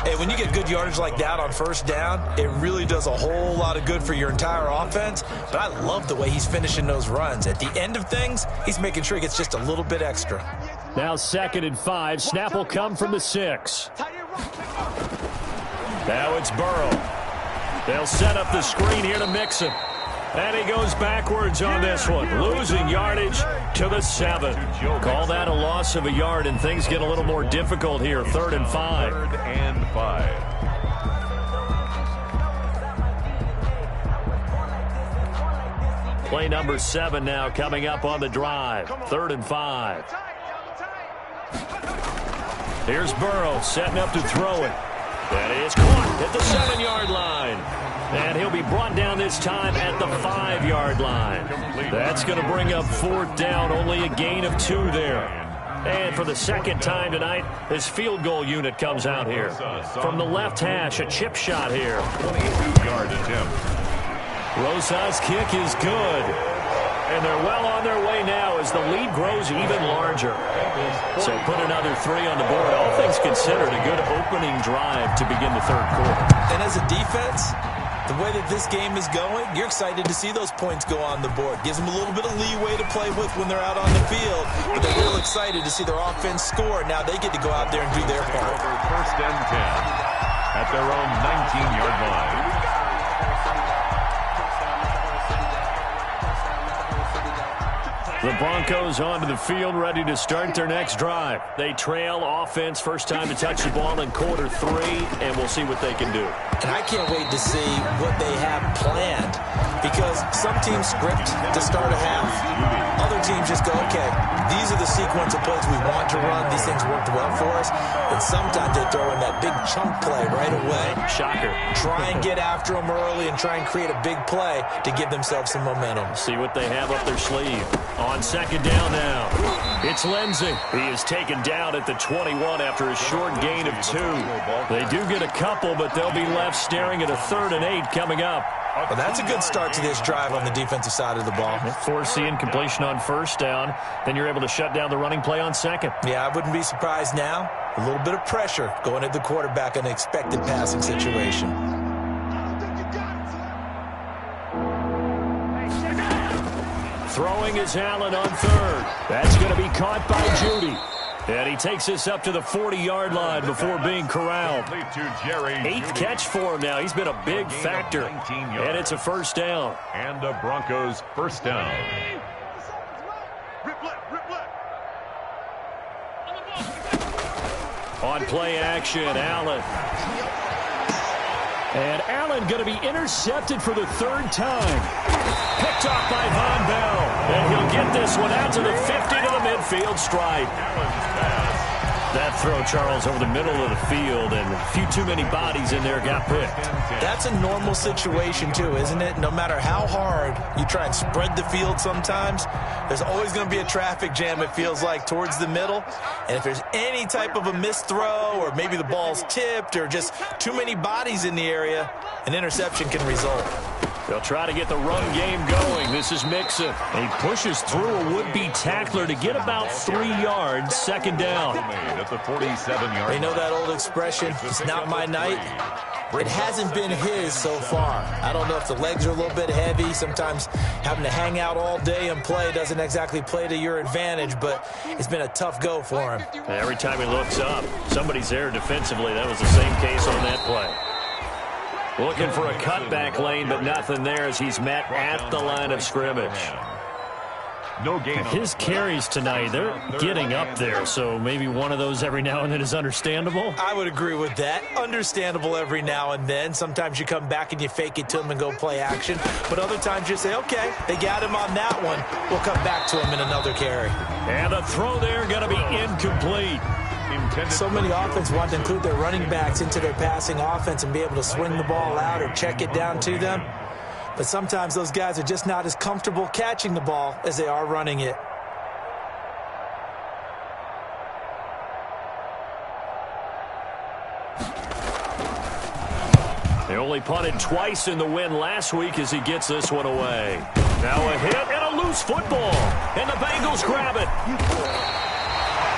Hey, when you get good yardage like that on 1st down, it really does a whole lot of good for your entire offense. But I love the way he's finishing those runs. At the end of things, he's making sure he gets just a little bit extra. Now 2nd and 5. Snap will come from the 6. Now it's Burrow. They'll set up the screen here to Mixon. And he goes backwards on this one, losing yardage to the 7. Call that a loss of a yard, and things get a little more difficult here. 3rd and 5. 3rd and 5. Play number 7 now coming up on the drive. 3rd and 5. Here's Burrow setting up to throw it. And he is caught at the 7-yard line. And he'll be brought down this time at the 5-yard line. That's going to bring up 4th down, only a gain of 2 there. And for the 2nd time tonight, his field goal unit comes out here. From the left hash, a chip shot here. 22-yard attempt. Rosa's kick is good. And they're well on their way now as the lead grows even larger. So put another 3 on the board. All things considered, a good opening drive to begin the 3rd quarter. And as a defense, the way that this game is going, you're excited to see those points go on the board. Gives them a little bit of leeway to play with when they're out on the field. But they're real excited to see their offense score. Now they get to go out there and do their part. 1st and 10 at their own 19-yard line. The Broncos onto the field, ready to start their next drive. They trail offense, first time to touch the ball in quarter 3, and we'll see what they can do. And I can't wait to see what they have planned, because some teams script to start a half. Other teams just go, okay, these are the sequence of plays we want to run. These things worked well for us. And sometimes they throw in that big chunk play right away. Shocker. Try and get after them early and try and create a big play to give themselves some momentum. See what they have up their sleeve. On 2nd down now, it's Lindsey. He is taken down at the 21 after a short gain of 2. They do get a couple, but they'll be left staring at a 3rd and 8 coming up. Well, that's a good start to this drive on the defensive side of the ball. Force the incompletion on 1st down, then you're able to shut down the running play on 2nd. Yeah, I wouldn't be surprised now. A little bit of pressure going at the quarterback in an expected passing situation. Throwing is Allen on 3rd. That's going to be caught by Judy. And he takes this up to the 40-yard line before being corralled. 8th catch for him now. He's been a big factor. And it's a 1st down. And the Broncos 1st down. On play action, Allen. And Allen going to be intercepted for the 3rd time. Picked off by Von Bell. And he'll get this one out to the 50 to the midfield stripe. That throw, Charles, over the middle of the field, and a few too many bodies in there got picked. That's a normal situation, too, isn't it? No matter how hard you try and spread the field sometimes, there's always going to be a traffic jam, it feels like, towards the middle. And if there's any type of a missed throw, or maybe the ball's tipped, or just too many bodies in the area, an interception can result. They'll try to get the run game going. This is Mixon. He pushes through a would-be tackler to get about 3 yards, second down. At the 47-yard. You know that old expression, it's not my night? It hasn't been his so far. I don't know if the legs are a little bit heavy. Sometimes having to hang out all day and play doesn't exactly play to your advantage, but it's been a tough go for him. Every time he looks up, somebody's there defensively. That was the same case on that play. Looking for a cutback lane, but nothing there as he's met at the line of scrimmage. No gain. His carries tonight, they're getting up there, so maybe one of those every now and then is understandable. I would agree with that. Understandable every now and then. Sometimes you come back and you fake it to him and go play action. But other times you say, okay, they got him on that one. We'll come back to him in another carry. And the throw there going to be incomplete. So many offense want to include their running backs into their passing offense and be able to swing the ball out or check it down to them. But sometimes those guys are just not as comfortable catching the ball as they are running it. They only punted twice in the win last week as he gets this one away. Now a hit and a loose football. And the Bengals grab it.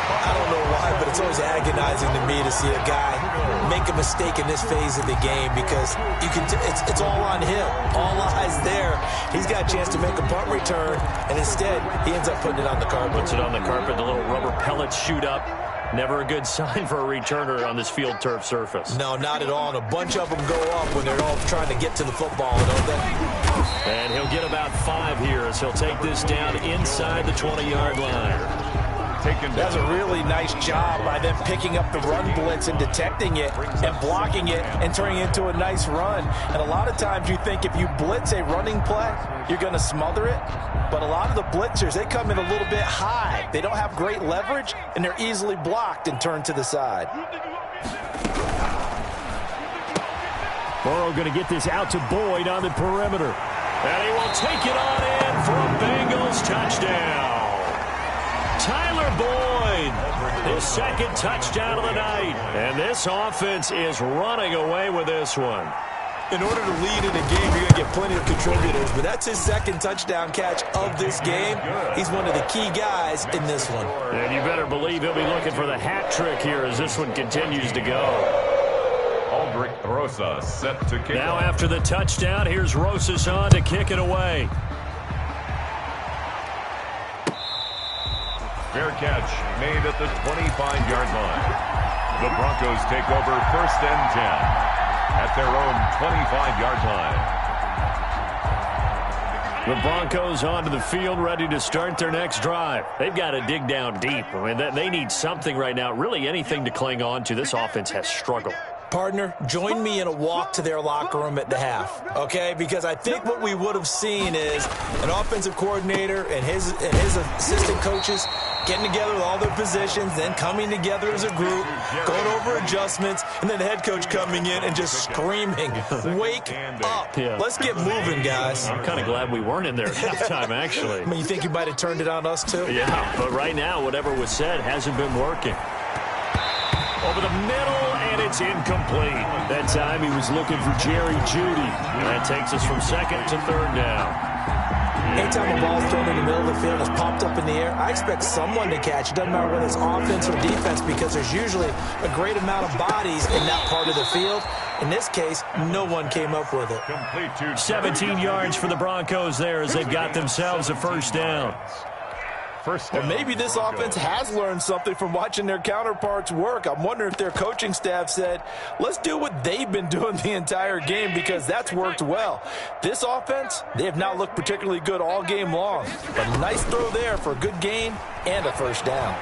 I don't know why, but it's always agonizing to me to see a guy make a mistake in this phase of the game because you can. It's all on him. All eyes there. He's got a chance to make a punt return, and instead he ends up putting it on the carpet. Puts it on the carpet. The little rubber pellets shoot up. Never a good sign for a returner on this field turf surface. No, not at all. And a bunch of them go up when they're all trying to get to the football, don't they? And he'll get about 5 here as he'll take this down inside the 20-yard line. That's a really nice job by them picking up the run blitz and detecting it and blocking it and turning it into a nice run. And a lot of times you think if you blitz a running play, you're going to smother it. But a lot of the blitzers, they come in a little bit high. They don't have great leverage, and they're easily blocked and turned to the side. Burrow going to get this out to Boyd on the perimeter. And he will take it on in for a Bengals touchdown. Tyler Boyd, his second touchdown of the night. And this offense is running away with this one. In order to lead in a game, you're going to get plenty of contributors, but that's his second touchdown catch of this game. He's one of the key guys in this one. And you better believe he'll be looking for the hat trick here as this one continues to go. Aldrich Rosa set to kick. Now after the touchdown, here's Rosas on to kick it away. Fair catch made at the 25-yard line. The Broncos take over 1st and 10 at their own 25-yard line. The Broncos onto the field, ready to start their next drive. They've got to dig down deep. I mean, they need something right now, really anything to cling on to. This offense has struggled. Partner, join me in a walk to their locker room at the half, okay? Because I think what we would have seen is an offensive coordinator and his assistant coaches getting together with all their positions, then coming together as a group, going over adjustments, and then the head coach coming in and just screaming, wake up. Yeah. Let's get moving, guys. I'm kind of glad we weren't in there at halftime, actually. I mean, you think you might have turned it on us, too? Yeah, but right now, whatever was said hasn't been working. Over the middle, and it's incomplete. That time he was looking for Jerry Jeudy. And that takes us from 2nd to 3rd down. Anytime a ball's thrown in the middle of the field and it's popped up in the air, I expect someone to catch. It doesn't matter whether it's offense or defense because there's usually a great amount of bodies in that part of the field. In this case, no one came up with it. 17 yards for the Broncos there as they've got themselves a 1st down. Or maybe this offense has learned something from watching their counterparts work. I'm wondering if their coaching staff said, let's do what they've been doing the entire game because that's worked well. This offense, they have not looked particularly good all game long. But a nice throw there for a good gain and a 1st down.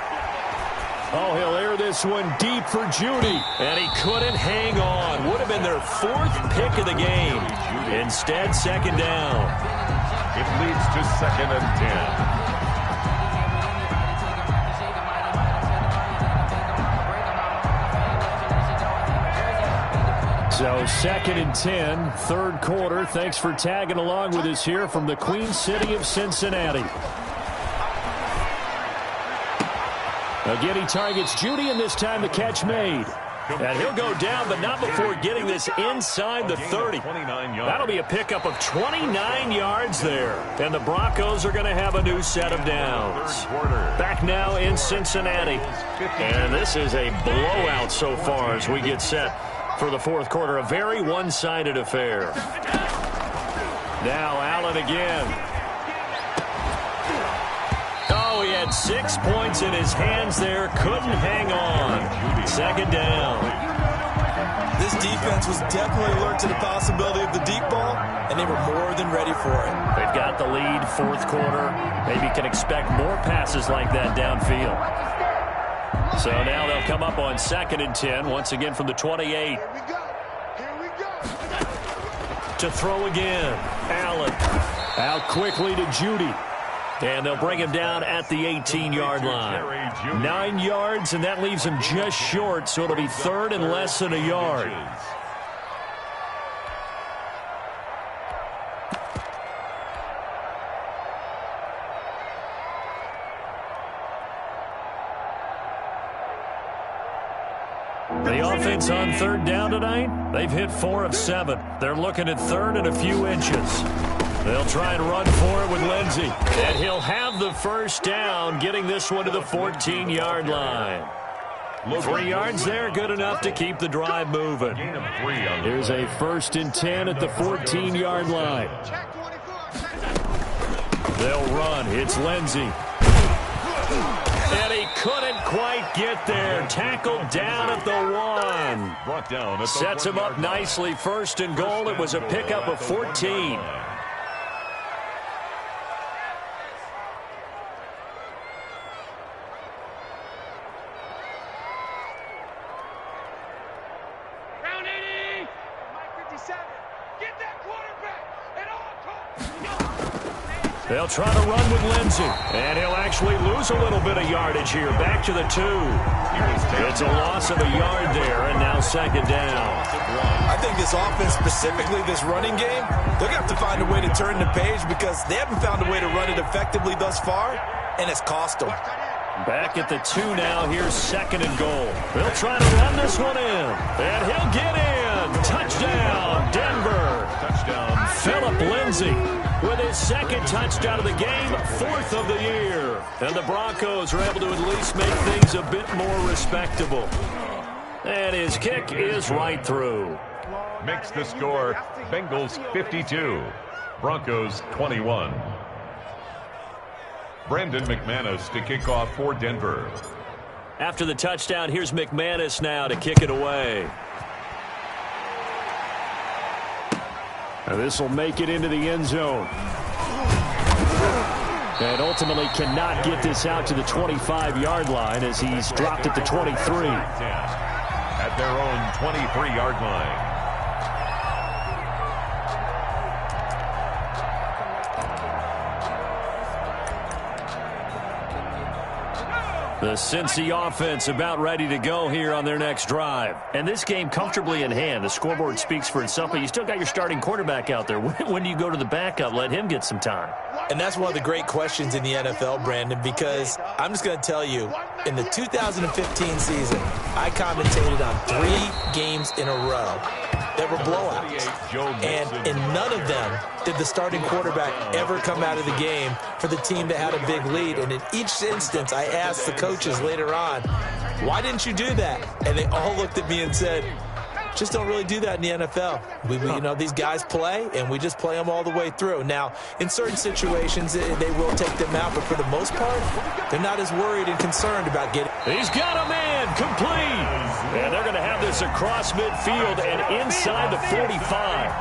Oh, he'll air this one deep for Jeudy. And he couldn't hang on. Would have been their 4th pick of the game. Instead, 2nd down. It leads to 2nd and 10. So 2nd and 10, 3rd quarter. Thanks for tagging along with us here from the Queen City of Cincinnati. Again, he targets Jeudy, and this time the catch made. And he'll go down, but not before getting this inside the 30. That'll be a pickup of 29 yards there. And the Broncos are going to have a new set of downs. Back now in Cincinnati. And this is a blowout so far as we get set for the fourth quarter. A very one-sided affair. Now Allen again. Oh, he had 6 points in his hands there. Couldn't hang on. Second down. This defense was definitely alert to the possibility of the deep ball, and they were more than ready for it. They've got the lead, fourth quarter. Maybe can expect more passes like that downfield. So now they'll come up on 2nd and 10, once again from the 28. Here we go. To throw again. Allen out quickly to Judy. And they'll bring him down at the 18-yard line. 9 yards, and that leaves him just short, so it'll be third and less than a yard. The offense on third down tonight, they've hit 4 of 7. They're looking at third and a few inches. They'll try and run for it with Lindsey. And he'll have the first down, getting this one to the 14-yard line. 3 yards there, good enough to keep the drive moving. Here's a 1st and 10 at the 14-yard line. They'll run. It's Lindsey. And he couldn't quite get there. Tackled down at the 1. Sets him up nicely. 1st and goal. It was a pickup of 14. They'll try to run with Lindsey. And he'll actually lose a little bit of yardage here. Back to the 2. It's a loss of a yard there, and now 2nd down. I think this offense, specifically this running game, they're going to have to find a way to turn the page because they haven't found a way to run it effectively thus far, and it's cost them. Back at the 2 now. Here's 2nd and goal. They'll try to run this one in. And he'll get in. Touchdown, Denver. Touchdown, Philip Lindsey with his 2nd touchdown of the game, 4th of the year. And the Broncos are able to at least make things a bit more respectable. And his kick is right through. Makes the score Bengals 52, Broncos 21. Brandon McManus to kick off for Denver. After the touchdown, here's McManus now to kick it away. And this will make it into the end zone. And ultimately cannot get this out to the 25-yard line as he's dropped at the 23. At their own 23-yard line. The Cincy offense about ready to go here on their next drive. And this game comfortably in hand. The scoreboard speaks for itself, but you still got your starting quarterback out there. When do you go to the backup? Let him get some time. And that's one of the great questions in the NFL, Brandon, because I'm just going to tell you, in the 2015 season, I commentated on 3 games in a row that were blowouts. And in none of them did the starting quarterback ever come out of the game for the team that had a big lead. And in each instance, I asked the coaches later on, why didn't you do that? And they all looked at me and said, just don't really do that in the NFL. You know, these guys play, and we just play them all the way through. Now, in certain situations, they will take them out, but for the most part, they're not as worried and concerned about getting. He's got a man complete. And they're going to have this across midfield and inside the 45.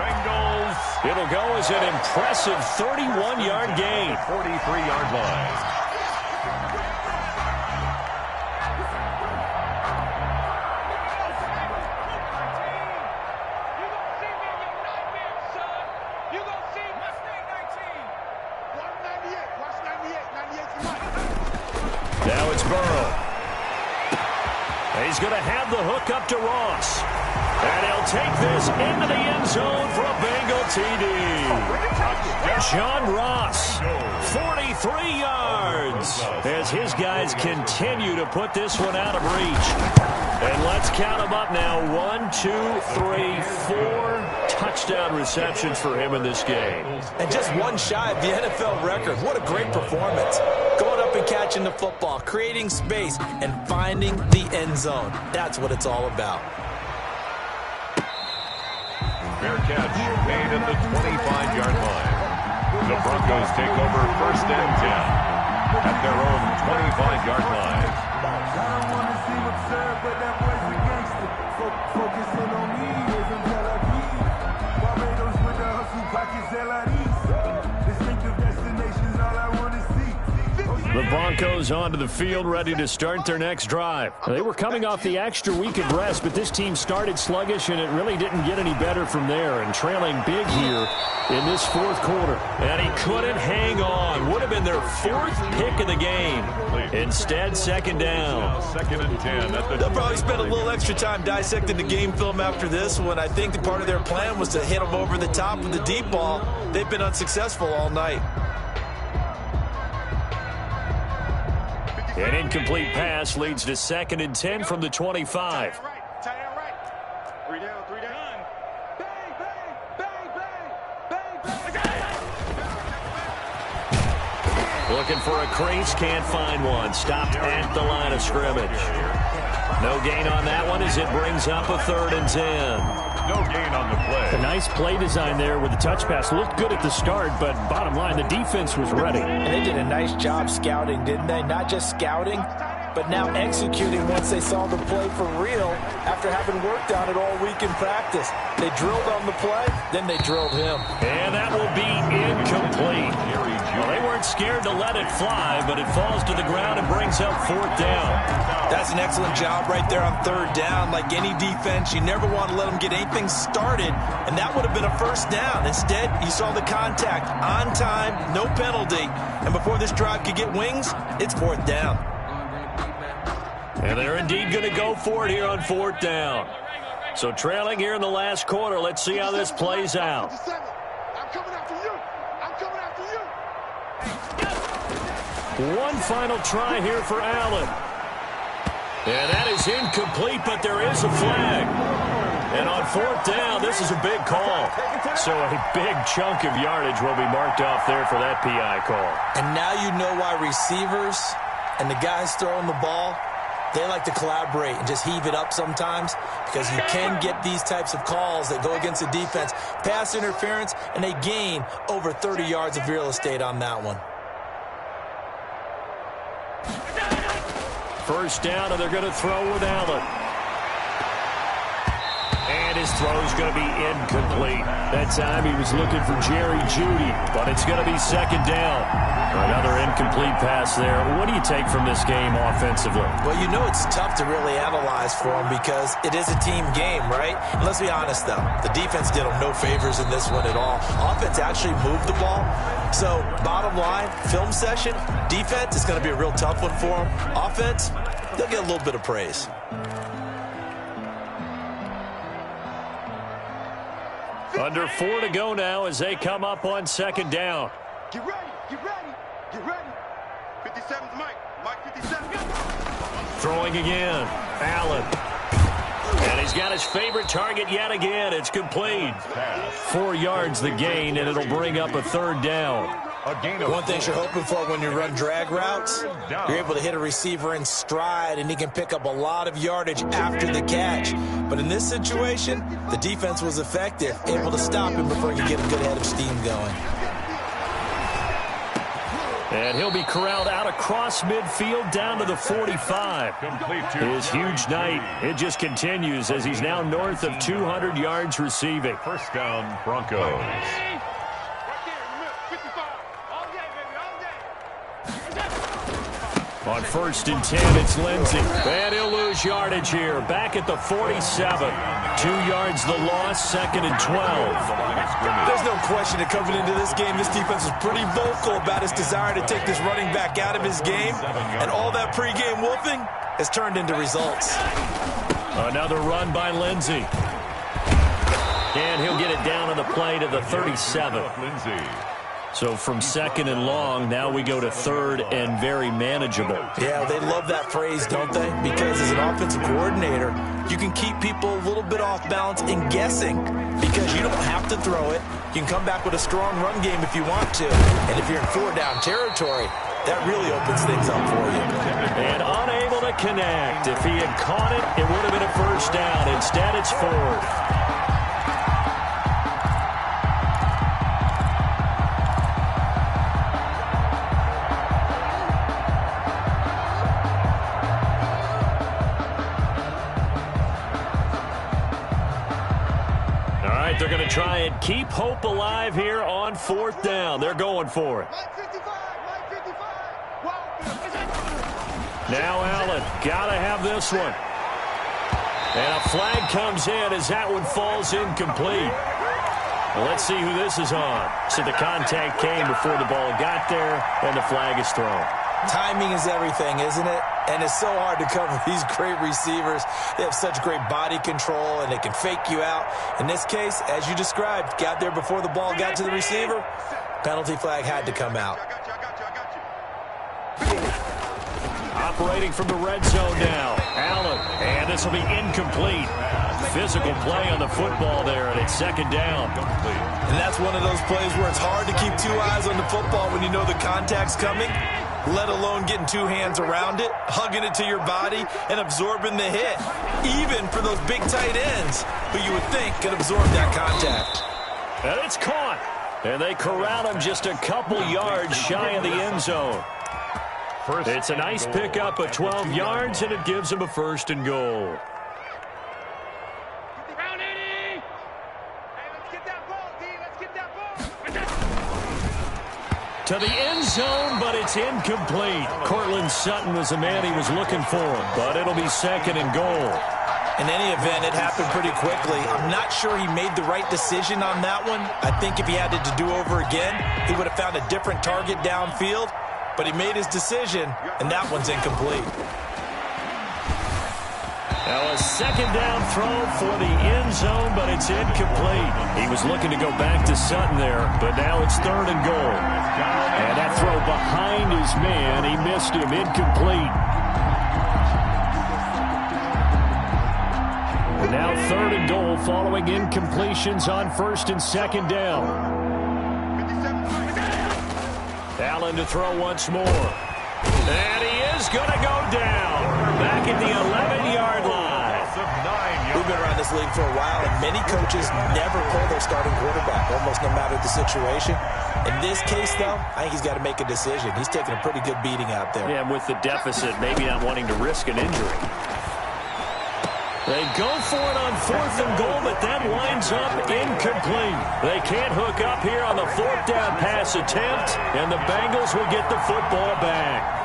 It'll go as an impressive 31-yard gain. 43-yard line. Now it's Burrow. He's going to have the hook up to Ross. And he'll take this into the end zone for a Bengal TD. John Ross, 3 yards as his guys continue to put this one out of reach. And let's count them up now. 1, 2, 3, 4 touchdown receptions for him in this game. And just one shy of the NFL record. What a great performance. Going up and catching the football, creating space, and finding the end zone. That's what it's all about. Fair catch made at the 25-yard line. The Broncos take over 1st and 10 at their own 25-yard line. I don't want to seem absurd, but that boy's a gangster. Focusing on me isn't Tel Aviv. Barbados with the hustle pockets, LIDs. Distinctive destinations, all I want to see. The Broncos onto the field, ready to start their next drive. They were coming off the extra week of rest, but this team started sluggish, and it really didn't get any better from there. And trailing big here in this 4th quarter. And he couldn't hang on. Would have been their 4th pick of the game. Instead, 2nd down. 2nd and 10. They'll probably spend a little extra time dissecting the game film after this one. I think the part of their plan was to hit them over the top with the deep ball. They've been unsuccessful all night. An incomplete pass leads to 2nd and 10 from the 25. Tight end right. 3 down, 3 down. Bang, bang, bang, bang, bang, bang. Looking for a crease, can't find one. Stopped at the line of scrimmage. No gain on that one as it brings up a 3rd and 10. No gain on the play. A nice play design there with the touch pass. Looked good at the start, but bottom line, the defense was ready. And they did a nice job scouting, didn't they? Not just scouting, but now executing once they saw the play for real after having worked on it all week in practice. They drilled on the play, then they drilled him. And that will be incomplete. Well, they weren't scared to let it fly, but it falls to the ground and brings up 4th down. That's an excellent job right there on 3rd down. Like any defense, you never want to let them get anything started, and that would have been a 1st down. Instead, you saw the contact on time, no penalty, and before this drive could get wings, it's 4th down. And they're indeed going to go for it here on 4th down. So trailing here in the last quarter, let's see how this plays out. I'm coming after you. I'm coming after you. One final try here for Allen. And that is incomplete, but there is a flag. And on 4th down, this is a big call. So a big chunk of yardage will be marked off there for that PI call. And now you know why receivers and the guys throwing the ball, they like to collaborate and just heave it up sometimes, because you can get these types of calls that go against the defense. Pass interference, and they gain over 30 yards of real estate on that one. 1st down, and they're going to throw with Allen. And his throw is going to be incomplete. That time he was looking for Jerry Jeudy, but it's going to be 2nd down. Another incomplete pass there. What do you take from this game offensively? Well, you know it's tough to really analyze for them because it is a team game, right? And let's be honest, though. The defense did them no favors in this one at all. Offense actually moved the ball. So, bottom line, film session, defense is going to be a real tough one for them. Offense, they'll get a little bit of praise. Under 4 to go now as they come up on 2nd down. Get ready, get ready, get ready. 57's Mike. Mike 57. Throwing again. Allen. And he's got his favorite target yet again. It's complete. 4 yards the gain, and it'll bring up a 3rd down. One thing you're hoping for when you run drag routes, you're able to hit a receiver in stride, and he can pick up a lot of yardage after the catch. But in this situation, the defense was effective, able to stop him before he could get a good head of steam going. And he'll be corralled out across midfield down to the 45. His huge night, it just continues as he's now north of 200 yards receiving. 1st down, Broncos. On 1st and 10, it's Lindsey. And he'll lose yardage here. Back at the 47. 2 yards the loss, 2nd and 12. There's no question that coming into this game, this defense was pretty vocal about its desire to take this running back out of his game. And all that pregame wolfing has turned into results. Another run by Lindsey. And he'll get it down on the play to the 37. So from 2nd and long, now we go to 3rd and very manageable. Yeah, they love that phrase, don't they? Because as an offensive coordinator, you can keep people a little bit off balance and guessing because you don't have to throw it. You can come back with a strong run game if you want to. And if you're in 4-down territory, that really opens things up for you. And unable to connect. If he had caught it, it would have been a 1st down. Instead, it's 4th. They're going to try and keep hope alive here on 4th down. They're going for it. Now Allen, got to have this one. And a flag comes in as that one falls incomplete. Well, let's see who this is on. So the contact came before the ball got there, and the flag is thrown. Timing is everything, isn't it? And it's so hard to cover these great receivers. They have such great body control, and they can fake you out. In this case, as you described, got there before the ball got to the receiver. Penalty flag had to come out. Operating from the red zone now. Allen, and this will be incomplete. Physical play on the football there, and it's 2nd down. And that's one of those plays where it's hard to keep 2 eyes on the football when you know the contact's coming, let alone getting 2 hands around it, hugging it to your body, and absorbing the hit. Even for those big tight ends who you would think could absorb that contact. And it's caught. And they corral him just a couple yards shy of the end zone. It's a nice pickup of 12 yards, and it gives him a 1st and goal. To the end zone, but it's incomplete. Cortland Sutton was the man he was looking for, but it'll be 2nd and goal. In any event, it happened pretty quickly. I'm not sure he made the right decision on that one. I think if he had it to do over again, he would have found a different target downfield, but he made his decision, and that one's incomplete. Now a 2nd down throw for the end zone, but it's incomplete. He was looking to go back to Sutton there, but now it's 3rd and goal. And that throw behind his man, he missed him, incomplete. And now 3rd and goal following incompletions on 1st and 2nd down. Allen to throw once more. And he is going to go down. Back at the 11-yard line. We've been around this league for a while, and many coaches never pull their starting quarterback, almost no matter the situation. In this case, though, I think he's got to make a decision. He's taking a pretty good beating out there. Yeah, and with the deficit, maybe not wanting to risk an injury. They go for it on 4th and goal, but that winds up incomplete. They can't hook up here on the 4th down pass attempt, and the Bengals will get the football back.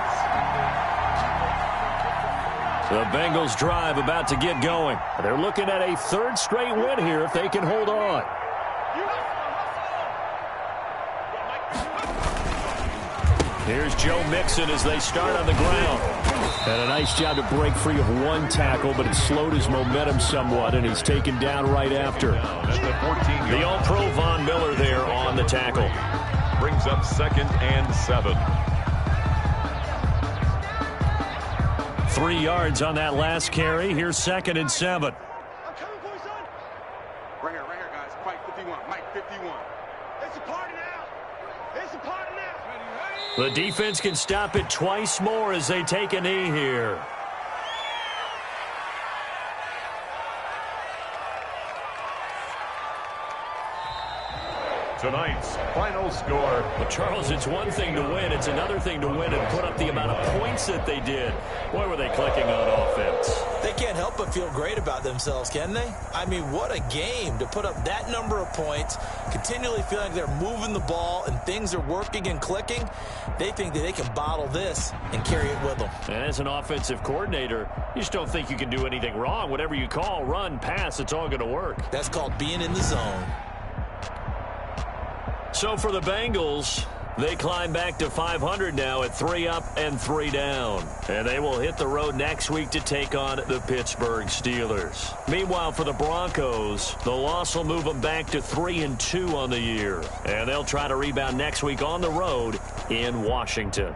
The Bengals drive about to get going. They're looking at a 3rd straight win here if they can hold on. Here's Joe Mixon as they start on the ground. And a nice job to break free of one tackle, but it slowed his momentum somewhat, and he's taken down right after. The All-Pro Von Miller there on the tackle. Brings up 2nd and 7. 3 yards on that last carry. Here's 2nd and 7. I'm coming for you, son. Right here, guys. Mike 51. Mike 51. It's a party now. It's a party now. The defense can stop it twice more as they take a knee here. Tonight's final score. But Charles, it's one thing to win. It's another thing to win and put up the amount of points that they did. Boy, were they clicking on offense. They can't help but feel great about themselves, can they? I mean, what a game to put up that number of points, continually feeling like they're moving the ball and things are working and clicking. They think that they can bottle this and carry it with them. And as an offensive coordinator, you just don't think you can do anything wrong. Whatever you call, run, pass, it's all going to work. That's called being in the zone. So for the Bengals, They climb back to 500 now at 3 up and 3 down. And they will hit the road next week to take on the Pittsburgh Steelers. Meanwhile, for the Broncos, the loss will move them back to 3-2 on the year. And they'll try to rebound next week on the road in Washington.